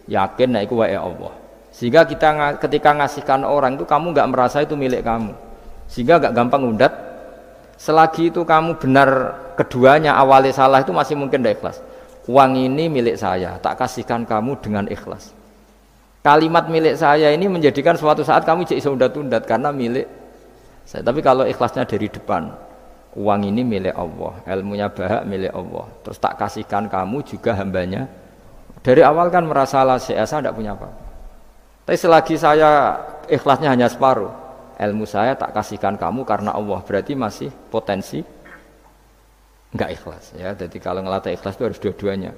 yakin nek iku wae Allah. Sehingga kita ketika ngasihkan orang itu kamu enggak merasa itu milik kamu. Sehingga enggak gampang undat. Selagi itu kamu benar keduanya awalnya salah itu masih mungkin ndak ikhlas. Uang ini milik saya, tak kasihkan kamu dengan ikhlas. Kalimat milik saya ini menjadikan suatu saat kamu jadi iso undat-undat karena milik saya. Tapi kalau ikhlasnya dari depan, uang ini milik Allah, ilmunya Bahak milik Allah. Terus tak kasihkan kamu juga hambanya. Dari awal kan merasa saya tidak punya apa-apa. Tapi selagi saya ikhlasnya hanya separuh, ilmu saya tak kasihkan kamu karena Allah, berarti masih potensi enggak ikhlas. Ya, jadi kalau ngelatih ikhlas itu harus dua-duanya.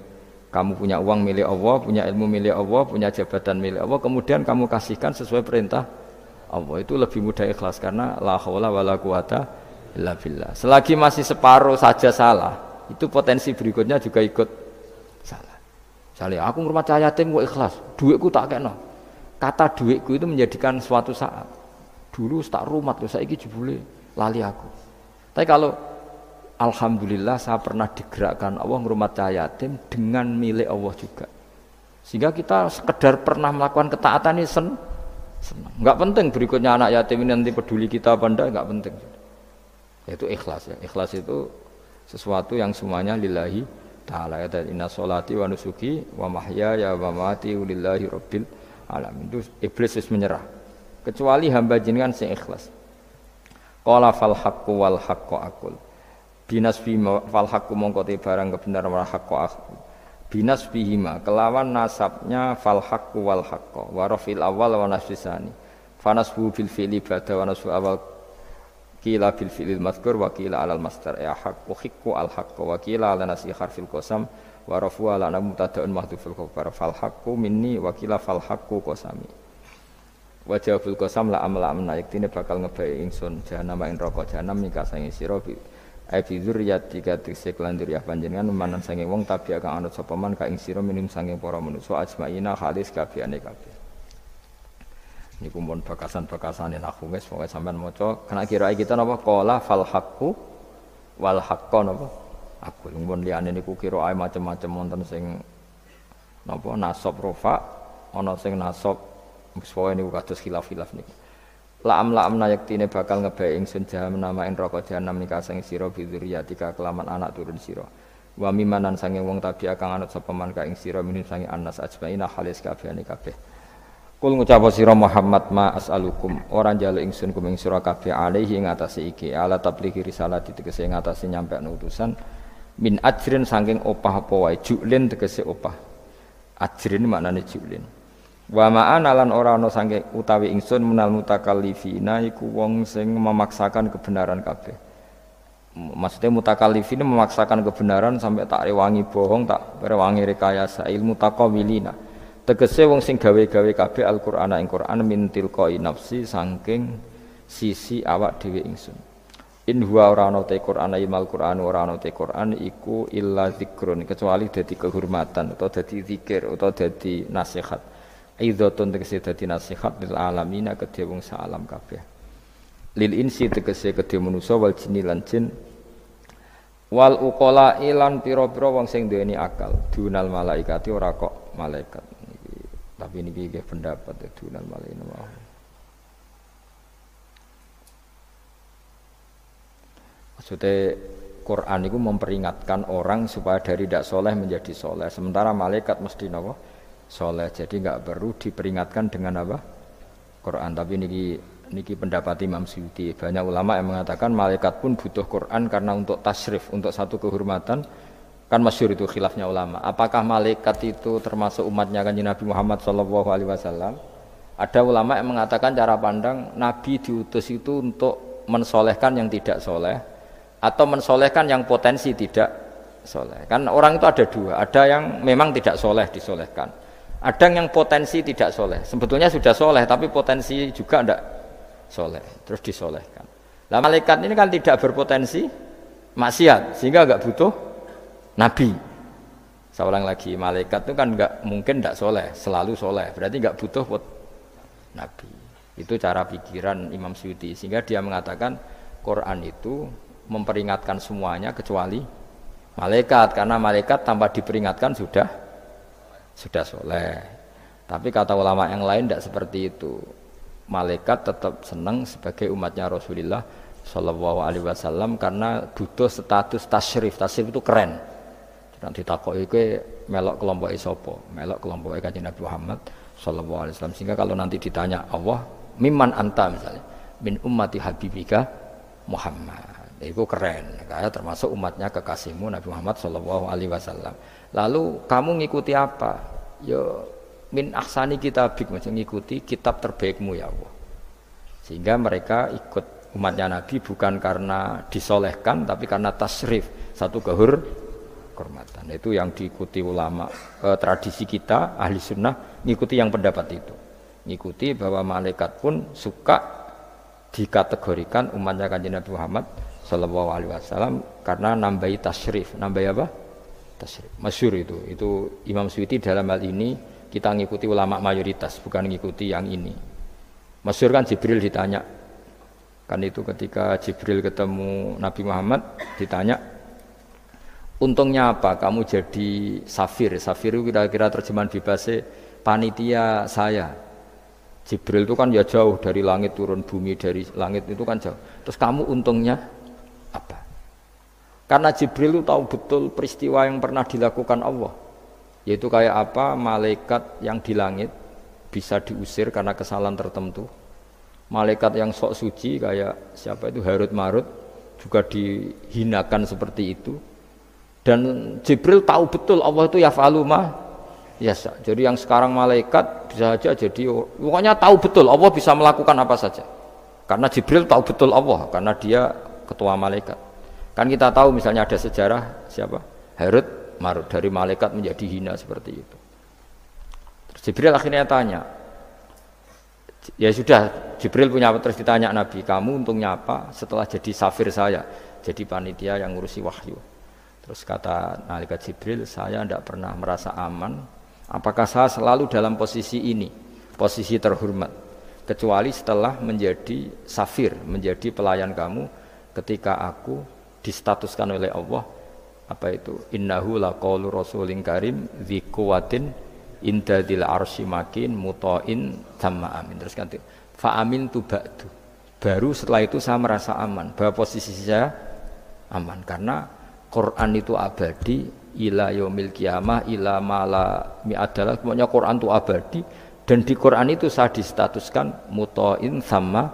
Kamu punya uang milik Allah, punya ilmu milik Allah, punya jabatan milik Allah, kemudian kamu kasihkan sesuai perintah Allah. Itu lebih mudah ikhlas karena la haula wala quwata illa billah. Selagi masih separuh saja salah, itu potensi berikutnya juga ikut salah. Misalnya aku ngurmat yatim kok ikhlas, duitku tak kena. Kata duitku itu menjadikan suatu saat. Dulu tak rumat loh, saiki jebule lali aku. Tapi kalau alhamdulillah saya pernah digerakkan Allah ngurmat yatim dengan milik Allah juga. Sehingga kita sekedar pernah melakukan ketaatan ini senang. Enggak penting berikutnya anak yatim ini nanti peduli kita apa enggak, enggak penting. Itu ikhlas ya. Ikhlas itu sesuatu yang semuanya lillahi ta'ala. Ya, inna sholati wa nusuki wa mahyaya wa mamati lillahi rabbil alamin. Itu iblis harus menyerah. Kecuali hamba jenengan sing ikhlas. Qala fal haqqu wal haqqu aqul. Binasbi fal haqqu mongko te barang kebenaran wal haqqu aqul. Binasbihima kelawan nasabnya fal haqqu wal haqqu wa rafil awal wa nasbisani. Fanasbu bil fi'li ba'da wa nasbu awal qila bil fi'lil mazkur wa qila alal masdar ya haqqu hiqqu al haqqu wa qila ala nasi harfil qasam wa rafu ala mubtada'un mahdhuful khabar fal haqqu minni wa qila fal haqqu qasami wa jawabul qasam la amla amna yaktine bakal ngebae ingsun jahanam ing neraka jahanam mika sange sira bi dzurriyyati katik lan dzurriyyah panjenengan manan sange wong tabi kang anut sapa man ka ing sira minum sange para manusa ajmaina khalis kabehane kabeh. Niku mun bakasan-bakasane aku wis pokoke sampean maca kena kira kita napa qala fal haqqu wal haqqu napa aku mun liyane niku kira macam-macam wonten sing napa nasab rafa ana sing nasab pokoke niku kados khilaf-khilaf niku la amna yaktine bakal ngebae ingsun jahanam nama ing neraka jahanam nika sing sira bidzuriyatika kelaman anak turun sira wa mimanan sange wong tabi kang anut sapa man ka ing sira minum sange anas ajmaina halis kabehane kabeh. Kul ngucap sira Muhammad ma as'alukum ora njaluk ingsun kum ing sira kabeh alaihi ngatasi iki ala tablighi risalati tegese ngatasi nyampe utusan min ajrin saking opah apa wae julin tegese opah ajrin maknane julin wa ma'ana lan ora ana saking utawi ingsun menal mutakallifina iku wong sing memaksakan kebenaran kabeh. Maksudnya mutakallifina memaksakan kebenaran sampai tak rewangi bohong tak rewangi rekayasa ilmu taqawilina tegese wong sing gawe-gawe kabeh Al-Qur'an ing Qur'an min tilqai nafsi saking sisi awak dhewe ingsun. In huwa ora ana te Qur'an ilmal Qur'an ora ana te Qur'an iku illa zikrun kecuali dadi kehormatan atau dadi zikir atau dadi nasihat. Aidzatun tegese dadi nasihat lil alamina kedhe wong salam kabeh. Lil insi tegese kedhe manusa wal jinni lan jin wal uqala ilan pira-pira wong sing duweni akal dunal malaikati ora kok malaikat. Tapi ini nggih pendapat dunal malaina wae. Maksudnya Quran itu memperingatkan orang supaya dari tidak soleh menjadi soleh. Sementara malaikat mesti napa? Soleh. Jadi enggak perlu diperingatkan dengan apa? Quran. Tapi niki pendapat Imam Suyuti. Banyak ulama yang mengatakan malaikat pun butuh Quran karena untuk tasrif, untuk satu kehormatan. Kan masyhur itu khilafnya ulama. Apakah malaikat itu termasuk umatnya Kanjeng Nabi Muhammad SAW? Ada ulama yang mengatakan cara pandang Nabi diutus itu untuk mensolehkan yang tidak soleh atau mensolehkan yang potensi tidak soleh. Kan orang itu ada dua, ada yang memang tidak soleh disolehkan, ada yang potensi tidak soleh, sebetulnya sudah soleh tapi potensi juga tidak soleh, terus disolehkan. Nah malaikat ini kan tidak berpotensi maksiat sehingga enggak butuh nabi. Seorang lagi, malaikat itu kan enggak mungkin tidak soleh, selalu soleh, berarti enggak butuh nabi. Itu cara pikiran Imam Suyuti, sehingga dia mengatakan Quran itu memperingatkan semuanya kecuali malaikat, karena malaikat tanpa diperingatkan sudah soleh. Tapi kata ulama yang lain tidak seperti itu. Malaikat tetap senang sebagai umatnya Rasulullah Shallallahu Alaihi Wasallam karena butuh status tasyrif. Tasyrif itu keren. Nanti ditakoki kowe melok kelompok isopo, melok kelompok Kanjeng Nabi Muhammad Shallallahu Alaihi Wasallam. Sehingga kalau nanti ditanya Allah, mimman anta misalnya, min ummati habibika Muhammad, itu keren. Kayak termasuk umatnya kekasihmu Nabi Muhammad Shallallahu Alaihi Wasallam. Lalu kamu ngikuti apa? Yo min ahsani kitabik, macam ngikuti kitab terbaikmu ya Allah. Sehingga mereka ikut umatnya Nabi bukan karena disolehkan, tapi karena tasrif, satu kehormatan. Itu yang diikuti ulama. Tradisi kita ahli sunnah ngikuti yang pendapat itu, ngikuti bahwa malaikat pun suka dikategorikan umatnya Kanjeng Nabi Muhammad Sallallahu Alaihi Wasallam karena nambahi tasrif. Nambahi apa? Tasrif. Masyhur itu Imam Suyuti dalam hal ini kita ngikuti ulama mayoritas, bukan ngikuti yang ini. Masyhur kan Jibril ditanya, kan itu ketika Jibril ketemu Nabi Muhammad ditanya, untungnya apa kamu jadi safir? Safir itu kira-kira terjemahan bebasnya panitia saya. Jibril itu kan ya jauh dari langit turun bumi, dari langit itu kan jauh. Terus kamu untungnya apa? Karena Jibril itu tahu betul peristiwa yang pernah dilakukan Allah. Yaitu kayak apa malaikat yang di langit bisa diusir karena kesalahan tertentu. Malaikat yang sok suci kayak siapa itu Harut Marut juga dihinakan seperti itu. Dan Jibril tahu betul Allah itu yaf'alu ma yasha. Jadi yang sekarang malaikat bisa saja jadi pokoknya tahu betul Allah bisa melakukan apa saja. Karena Jibril tahu betul Allah, karena dia ketua malaikat. Kan kita tahu misalnya ada sejarah siapa? Harut Marut, dari malaikat menjadi hina seperti itu. Terus Jibril akhirnya tanya, ya sudah, Jibril punya apa? Terus ditanya Nabi, kamu untungnya apa setelah jadi safir saya, jadi panitia yang ngurusi wahyu? Terus kata malaikat Jibril, saya tidak pernah merasa aman. Apakah saya selalu dalam posisi ini, posisi terhormat, kecuali setelah menjadi safir, menjadi pelayan kamu, ketika aku distatuskan oleh Allah. Apa itu? Innahu laqaulu rasulin karim dzi quwwatin inda dzil arsy makin muta'in tamma amin. Terus ganti fa amin tu ba'du. Baru setelah itu saya merasa aman, bahwa posisi saya aman karena Quran itu abadi ila yaumil qiyamah ila mala mi'adalah. Pokoknya Quran itu abadi dan di Quran itu saya distatuskan muta'in tamma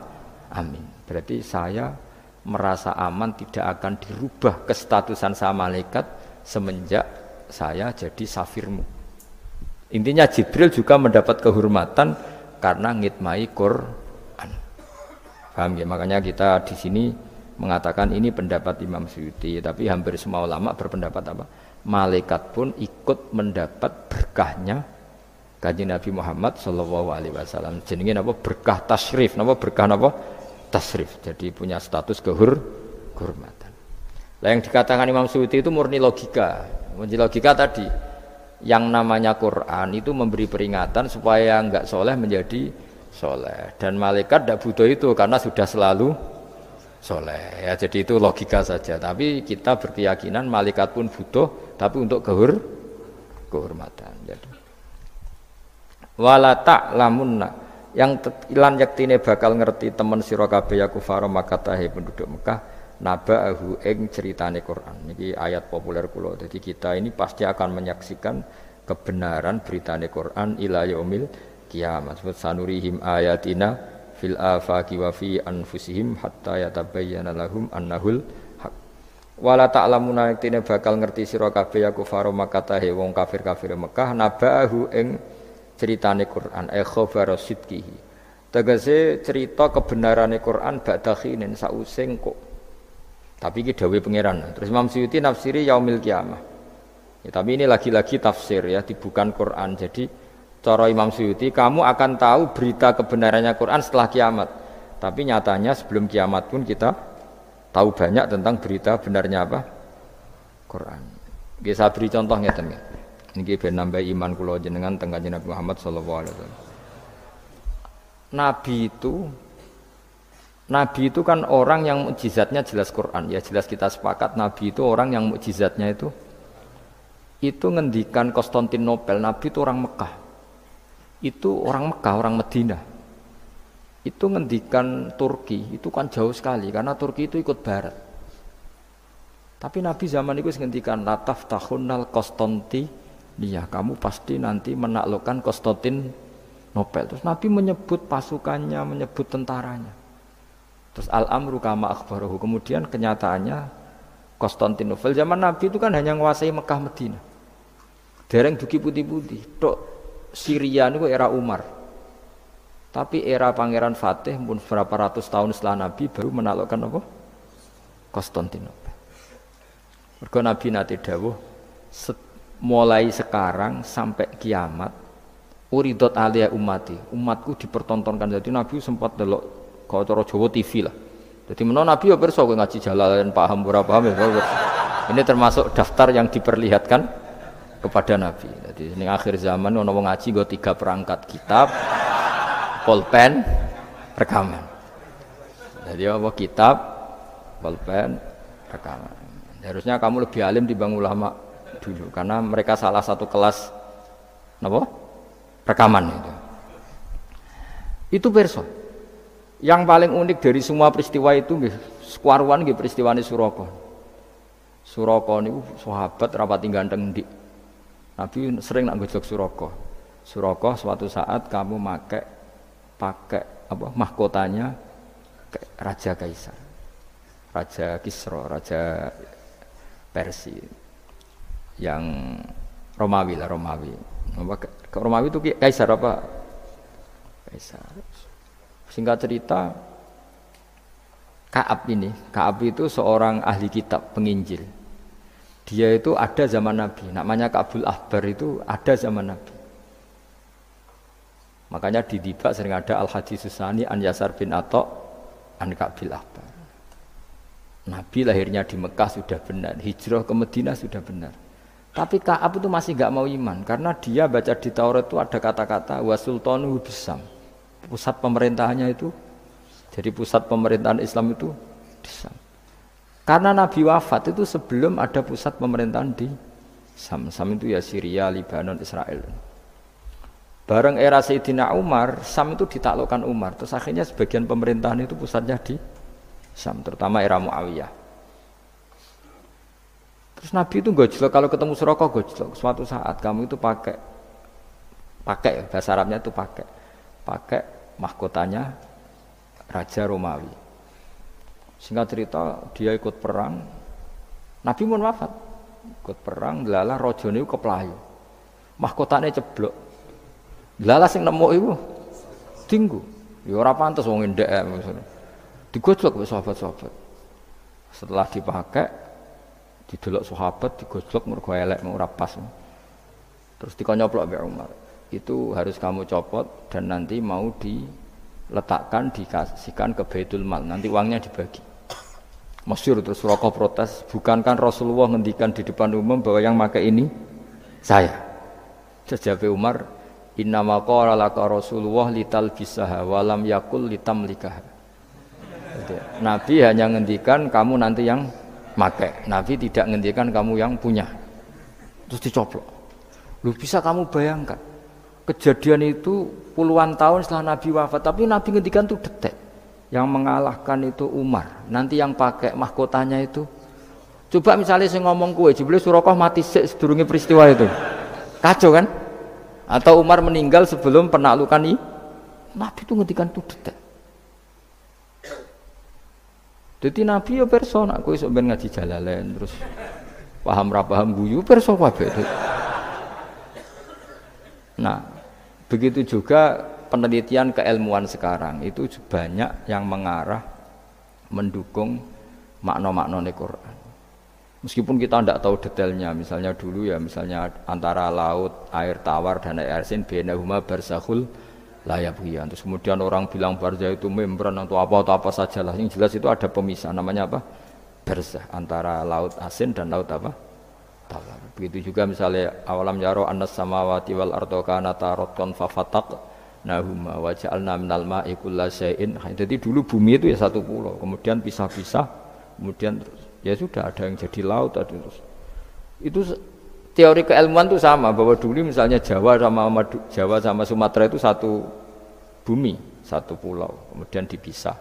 amin. Berarti saya merasa aman, tidak akan dirubah kestatusan saya malaikat semenjak saya jadi safirmu. Intinya Jibril juga mendapat kehormatan karena ngitmai Quran. Paham ya? Makanya kita di sini mengatakan ini pendapat Imam Suyuti, tapi hampir semua ulama berpendapat apa? Malaikat pun ikut mendapat berkahnya Kanjeng Nabi Muhammad sallallahu alaihi wasallam. Jenenge napa? Berkah tasyrif, napa berkah napa? Tasrif, jadi punya status kehormatan. Nah, yang dikatakan Imam Suyuti itu murni logika. Murni logika tadi, yang namanya Quran itu memberi peringatan supaya enggak soleh menjadi soleh. Dan malaikat tidak butuh itu karena sudah selalu soleh. Ya, jadi itu logika saja. Tapi kita berkeyakinan malaikat pun butuh, tapi untuk kehormatan. Jadi, wala ta'lamunna, yang ilan yaktine bakal ngerti temen sira kabeh ya kufara Makkah penduduk Mekah naba'ahu ing ceritane Quran. Niki ayat populer kula. Jadi kita ini pasti akan menyaksikan kebenaran beritane Quran ila yaumil qiyamah. Sanurihim ayatina fil afaqi wa fi anfusihim hatta yatabayyana lahum annahul haq. Wala ta'lamuna yaktine bakal ngerti sira kabeh ya kufara Makkah wong kafir-kafir Mekah naba'ahu ing ceritane Quran khabar sidqihi Tegese cerita kebenarannya Quran ba'da khinin sause engko. Tapi iki dawuhe pangeran. Terus Imam Suyuti nafsiri yaumil kiamah. Ya, tapi ini lagi-lagi tafsir ya, bukan Quran. Jadi cara Imam Suyuti kamu akan tahu berita kebenarannya Quran setelah kiamat. Tapi nyatanya sebelum kiamat pun kita tahu banyak tentang berita benarnya apa? Quran. Nggih saya beri contoh ngeten nggih. Niki ben nambah iman kula jenengan teng Kanjeng Nabi Muhammad sallallahu alaihi wasallam. Nabi itu kan orang yang mukjizatnya jelas Quran. Ya jelas kita sepakat Nabi itu orang yang mukjizatnya itu ngendikan Konstantinopel. Nabi itu orang Mekah. Itu orang Mekah, orang Madinah. Itu ngendikan Turki, itu kan jauh sekali karena Turki itu ikut barat. Tapi Nabi zaman itu ngendikan lataf tahunnal Konstantinia, kamu pasti nanti menaklukkan Konstantinopel. Terus Nabi menyebut pasukannya, menyebut tentaranya. Terus al-amru kama akhbarahu. Kemudian kenyataannya Konstantinopel zaman Nabi itu kan hanya menguasai Mekah Madinah. Dereng duki putih-putih. Tok Syria itu era Umar. Tapi era Pangeran Fatih pun berapa ratus tahun setelah Nabi baru menaklukkan apa? Konstantinopel. Mergo Nabi nate dawuh mulai sekarang sampai kiamat uridot aliyah ummati, umatku dipertontonkan. Jadi Nabi sempat delok kalau cara Jawa TV lah. Jadi menawa Nabi ya pirsa kowe ngaji Jalalain paham ora paham ya. Ini termasuk daftar yang diperlihatkan kepada Nabi. Jadi ning akhir zaman ono wong ngaji nggo 3 perangkat kitab, pulpen, rekaman. Jadi apa kitab, pulpen, rekaman. Harusnya kamu lebih alim dibanding ulama dulu karena mereka salah satu kelas napa? Rekaman itu. Itu perso. Yang paling unik dari semua peristiwa itu nggih sekuaruan nggih peristiwane Suraka. Suraka niku sahabat rapati ganteng ndik. Nabi sering nak gojlok Suraka. Suraka suatu saat kamu pakai apa mahkotanya Raja Kaisar. Raja Kisra, Raja Persia. Yang Romawi lah, Romawi. Romawi itu Kaisar apa? Kaisar. Singkat cerita, Ka'ab itu seorang ahli kitab, penginjil. Dia itu ada zaman Nabi, namanya Ka'bul Ahbar itu ada zaman Nabi. Makanya di Dibak sering ada Al-Hadis Susani An Yasar bin Atok An Ka'bil Ahbar. Nabi lahirnya di Mekah sudah benar, hijrah ke Madinah sudah benar. Tapi Ka'ab itu masih gak mau iman karena dia baca di Taurat itu ada kata-kata wa sultanu bisam. Pusat pemerintahannya itu, jadi pusat pemerintahan Islam itu di Syam. Karena Nabi wafat itu sebelum ada pusat pemerintahan di Syam. Syam itu ya Syria, Lebanon, Israel. Bareng era Sayyidina Umar, Syam itu ditaklukkan Umar. Terus akhirnya sebagian pemerintahan itu pusatnya di Syam, terutama era Muawiyah. Terus Nabi itu gojlok, kalau ketemu Suraka gojlok. Suatu saat kamu itu pakai bahasa Arabnya itu pakai mahkotanya Raja Romawi. Singkat cerita dia ikut perang. Nabi pun wafat. Ikut perang, lala rajane keplayu. Mahkotane ceblok. Lala sing nemu iku tinggu. Ya ora pantes wong ndek digojlok wis sahabat-sahabat. Setelah dipakai didelok sahabat digojlok mergo elek ora pas. Terus dikonyoplok mbek Umar. Itu harus kamu copot dan nanti mau diletakkan dikasihkan ke Baitul Mal, nanti uangnya dibagi. Masyhur. Terus Suraka protes, bukankah Rasulullah ngendikan di depan umum bahwa yang pakai ini saya? Jawab Umar, innama qala laka Rasulullah litalbisaha wa lam yakul litamlikaha. Nabi hanya ngendikan kamu nanti yang pakai, Nabi tidak ngendikan kamu yang punya. Terus dicoplok. Lu bisa kamu bayangkan kejadian itu puluhan tahun setelah Nabi wafat, tapi Nabi ngendikan itu detik. Yang mengalahkan itu Umar. Nanti yang pakai mahkotanya itu. Coba misalnya saya ngomong kue, jebule Suraka mati sedurunge peristiwa itu. Kacau kan? Atau Umar meninggal sebelum penaklukan ini. Nabi itu ngendikan itu detik. Jadi Nabi ya perso, nak kowe sok ben ngaji Jalalain terus paham ra paham guyu perso kabeh. Nah, begitu juga penelitian keilmuan sekarang itu banyak yang mengarah mendukung makna-makna Quran. Meskipun kita tidak tahu detailnya, misalnya dulu ya, misalnya antara laut, air tawar dan air asin, bainahuma barzakhul la yabghiyan. Terus kemudian orang bilang barzah itu membran atau apa sajalah. Yang jelas itu ada pemisah, namanya apa? Barzah, antara laut asin dan laut apa? Tawar. Begitu juga misalnya awalam yaro annas samawati wal ardo kanata ratqan fafataq nahuma wa ja'alna minal ma'i kullasyai'in. Jadi dulu bumi itu ya satu pulau, kemudian pisah-pisah, kemudian ya sudah ada yang jadi laut, ada itu teori keilmuan itu sama, bahwa dulu misalnya Jawa sama Sumatera itu satu bumi, satu pulau, kemudian dipisah.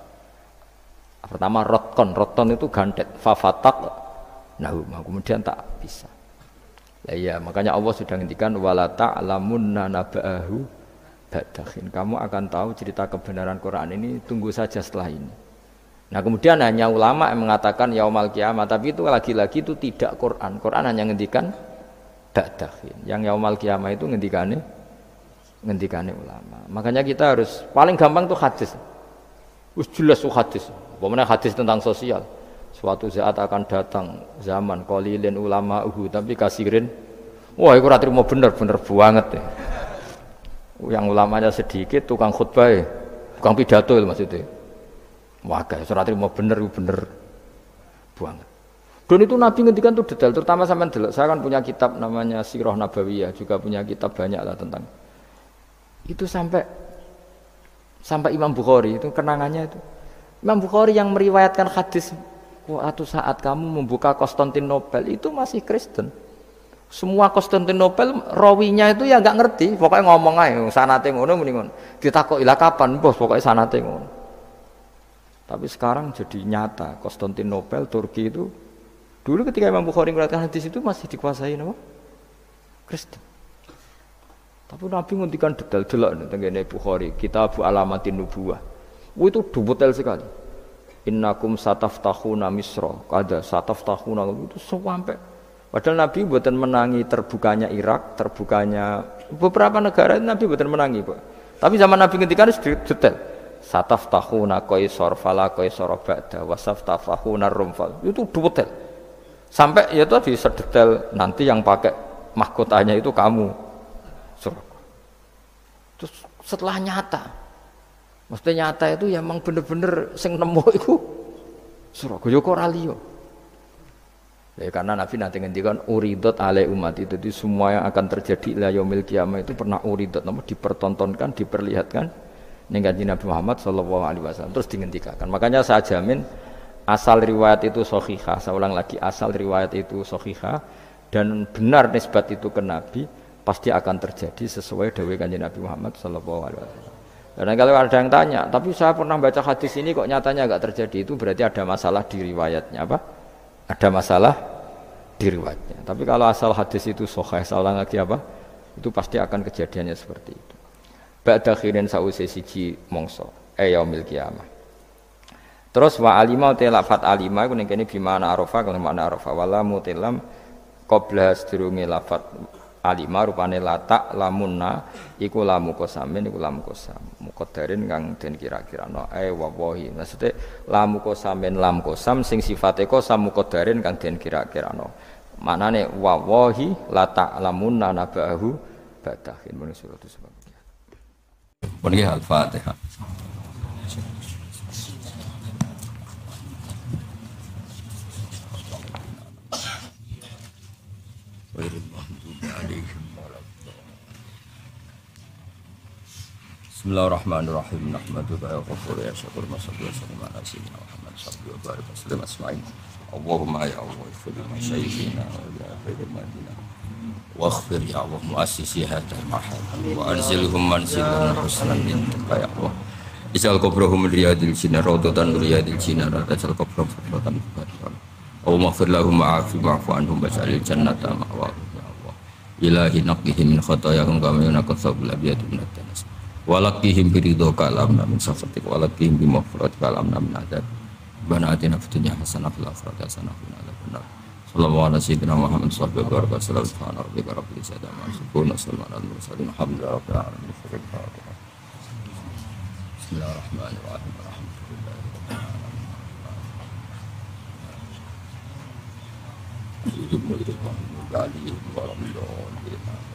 Pertama roton itu gandet, fafatak, nahuma, kemudian tak pisah. Lah ya, makanya Allah sudah ngendikan wala ta'lamunna naba'ahu ba'dahin. Kamu akan tahu cerita kebenaran Quran ini tunggu saja setelah ini. Nah kemudian hanya ulama yang mengatakan yaumal kiamah, tapi itu lagi-lagi itu tidak Quran. Quran hanya ngendikan ba'dahin. Yang yaumal kiamah itu ngendikane ulama. Makanya kita harus paling gampang tuh hadis. Wis jelas tuh hadis. Pokoknya hadis tentang sosial. Suatu saat akan datang zaman qalilin ulama'uhu tapi kasirin. Wah, iku ora trimo bener banget ya. Yang ulamanya sedikit, tukang khutbah, tukang pidato itu maksudnya. Wah, guys, ora trimo bener banget. Dan itu Nabi ngendikan tuh detail, terutama sampean delok. Saya kan punya kitab namanya Sirah Nabawiyah, juga punya kitab banyak lah tentang itu sampai Imam Bukhari itu kenangannya itu. Imam Bukhari yang meriwayatkan hadis suatu saat kamu membuka Konstantinopel itu masih Kristen. Semua Konstantinopel rawinya itu ya nggak ngerti, pokoknya ngomong aja sanate ngono muni ngono. Ditakoki lah kapan, bos, pokoknya sanate ngono. Tapi sekarang jadi nyata Konstantinopel Turki itu dulu ketika Imam Bukhari meriwayatkan hadis itu masih dikuasai apa? Kristen. Tapi Nabi ngendikan detail delok tengene Bukhari, Kitab Alamatin Nubuwah. Itu detail sekali. Innakum sataftahuna Misra, kada sataftahuna itu sampai. Padahal Nabi buatan menangi terbukanya Irak, terbukanya beberapa negara Nabi buatan menangi, Pak. Tapi zaman Nabi ngendikan detail. Sataftahuna Qaisar fala Qaisar ba'da wasaftahuna Rumfal. Itu detail. Sampai ya tadi sedetail nanti yang pakai mahkotanya itu kamu. Terus setelah nyata, maksudnya nyata itu ya memang bener-bener sing nemu itu Surabaya kok ora liya. Ya karena Nabi nanti ngendikan uridot alai umat itu semua yang akan terjadi ila yaumil qiyamah itu pernah uridot, dipertontonkan, diperlihatkan ning kanjeng Nabi Muhammad sallallahu alaihi wasallam terus dihentikan. Makanya saya jamin asal riwayat itu sahihah, saya ulang lagi asal riwayat itu sahihah dan benar nisbat itu ke Nabi pasti akan terjadi sesuai dawuh kanjeng Nabi Muhammad sallallahu alaihi wasallam. Dan kalau ada yang tanya, tapi saya pernah baca hadis ini kok nyatanya enggak terjadi, itu berarti ada masalah di riwayatnya apa? Ada masalah di riwayatnya. Tapi kalau asal hadis itu sahih, saya ulang lagi apa? Itu pasti akan kejadiannya seperti itu. Ba'da khirin sause siji mongso yaumil qiyamah. Terus wa alima te lafat alima iku ning kene bimana arafa kalau makna arafa wala mutilam qabla sedurunge lafat alima rupane latak lamunna iku lamu kosamin iku lamu kosam muqaddarin kang den kira-kirano wawahi maksude lamu kosamin lam kosam sing sifate kosam muqaddarin kang den kira-kirano maknane wawahi latak lamunna nabahu badahin mun surat sebab Pun al-Fatihah. Bismillahirrahmanirrahim. Nahmaduka ya ghafur ya syakur masallu wa sallam ala sayyidina Muhammad sallallahu alaihi wa sallam asma'in. Allahumma ya Allah ighfir li masyayikhina wa ya khairil madina. Waghfir ya Allah muassisi hadzal mahal wa anzilhum manzilan husnan indaka ya Allah. Ij'al qabrahum riyadil jinnah rawdatan riyadil jinnah tajal qabrahum fadlatan fadlan. Allahumma ighfir lahum wa'afi wa'fu anhum waj'alil jannata ma'wahum ya Allah. Ilahi naqihim min khatayahum kama yunqqa thawbul abyad min ad-danas. Walakihim biridho kalamna min safatik walakihim bimafrat kalamna min adab banatina fitunya hasanah fil akhirat hasanah wa benar sallallahu alaihi sayyidina Muhammad sallallahu alaihi wasallam subhanallahi rabbil izzati amma yasifun wa salamun alal mursalin alhamdulillahi rabbil alamin. Bismillahirrahmanirrahim. Alhamdulillah.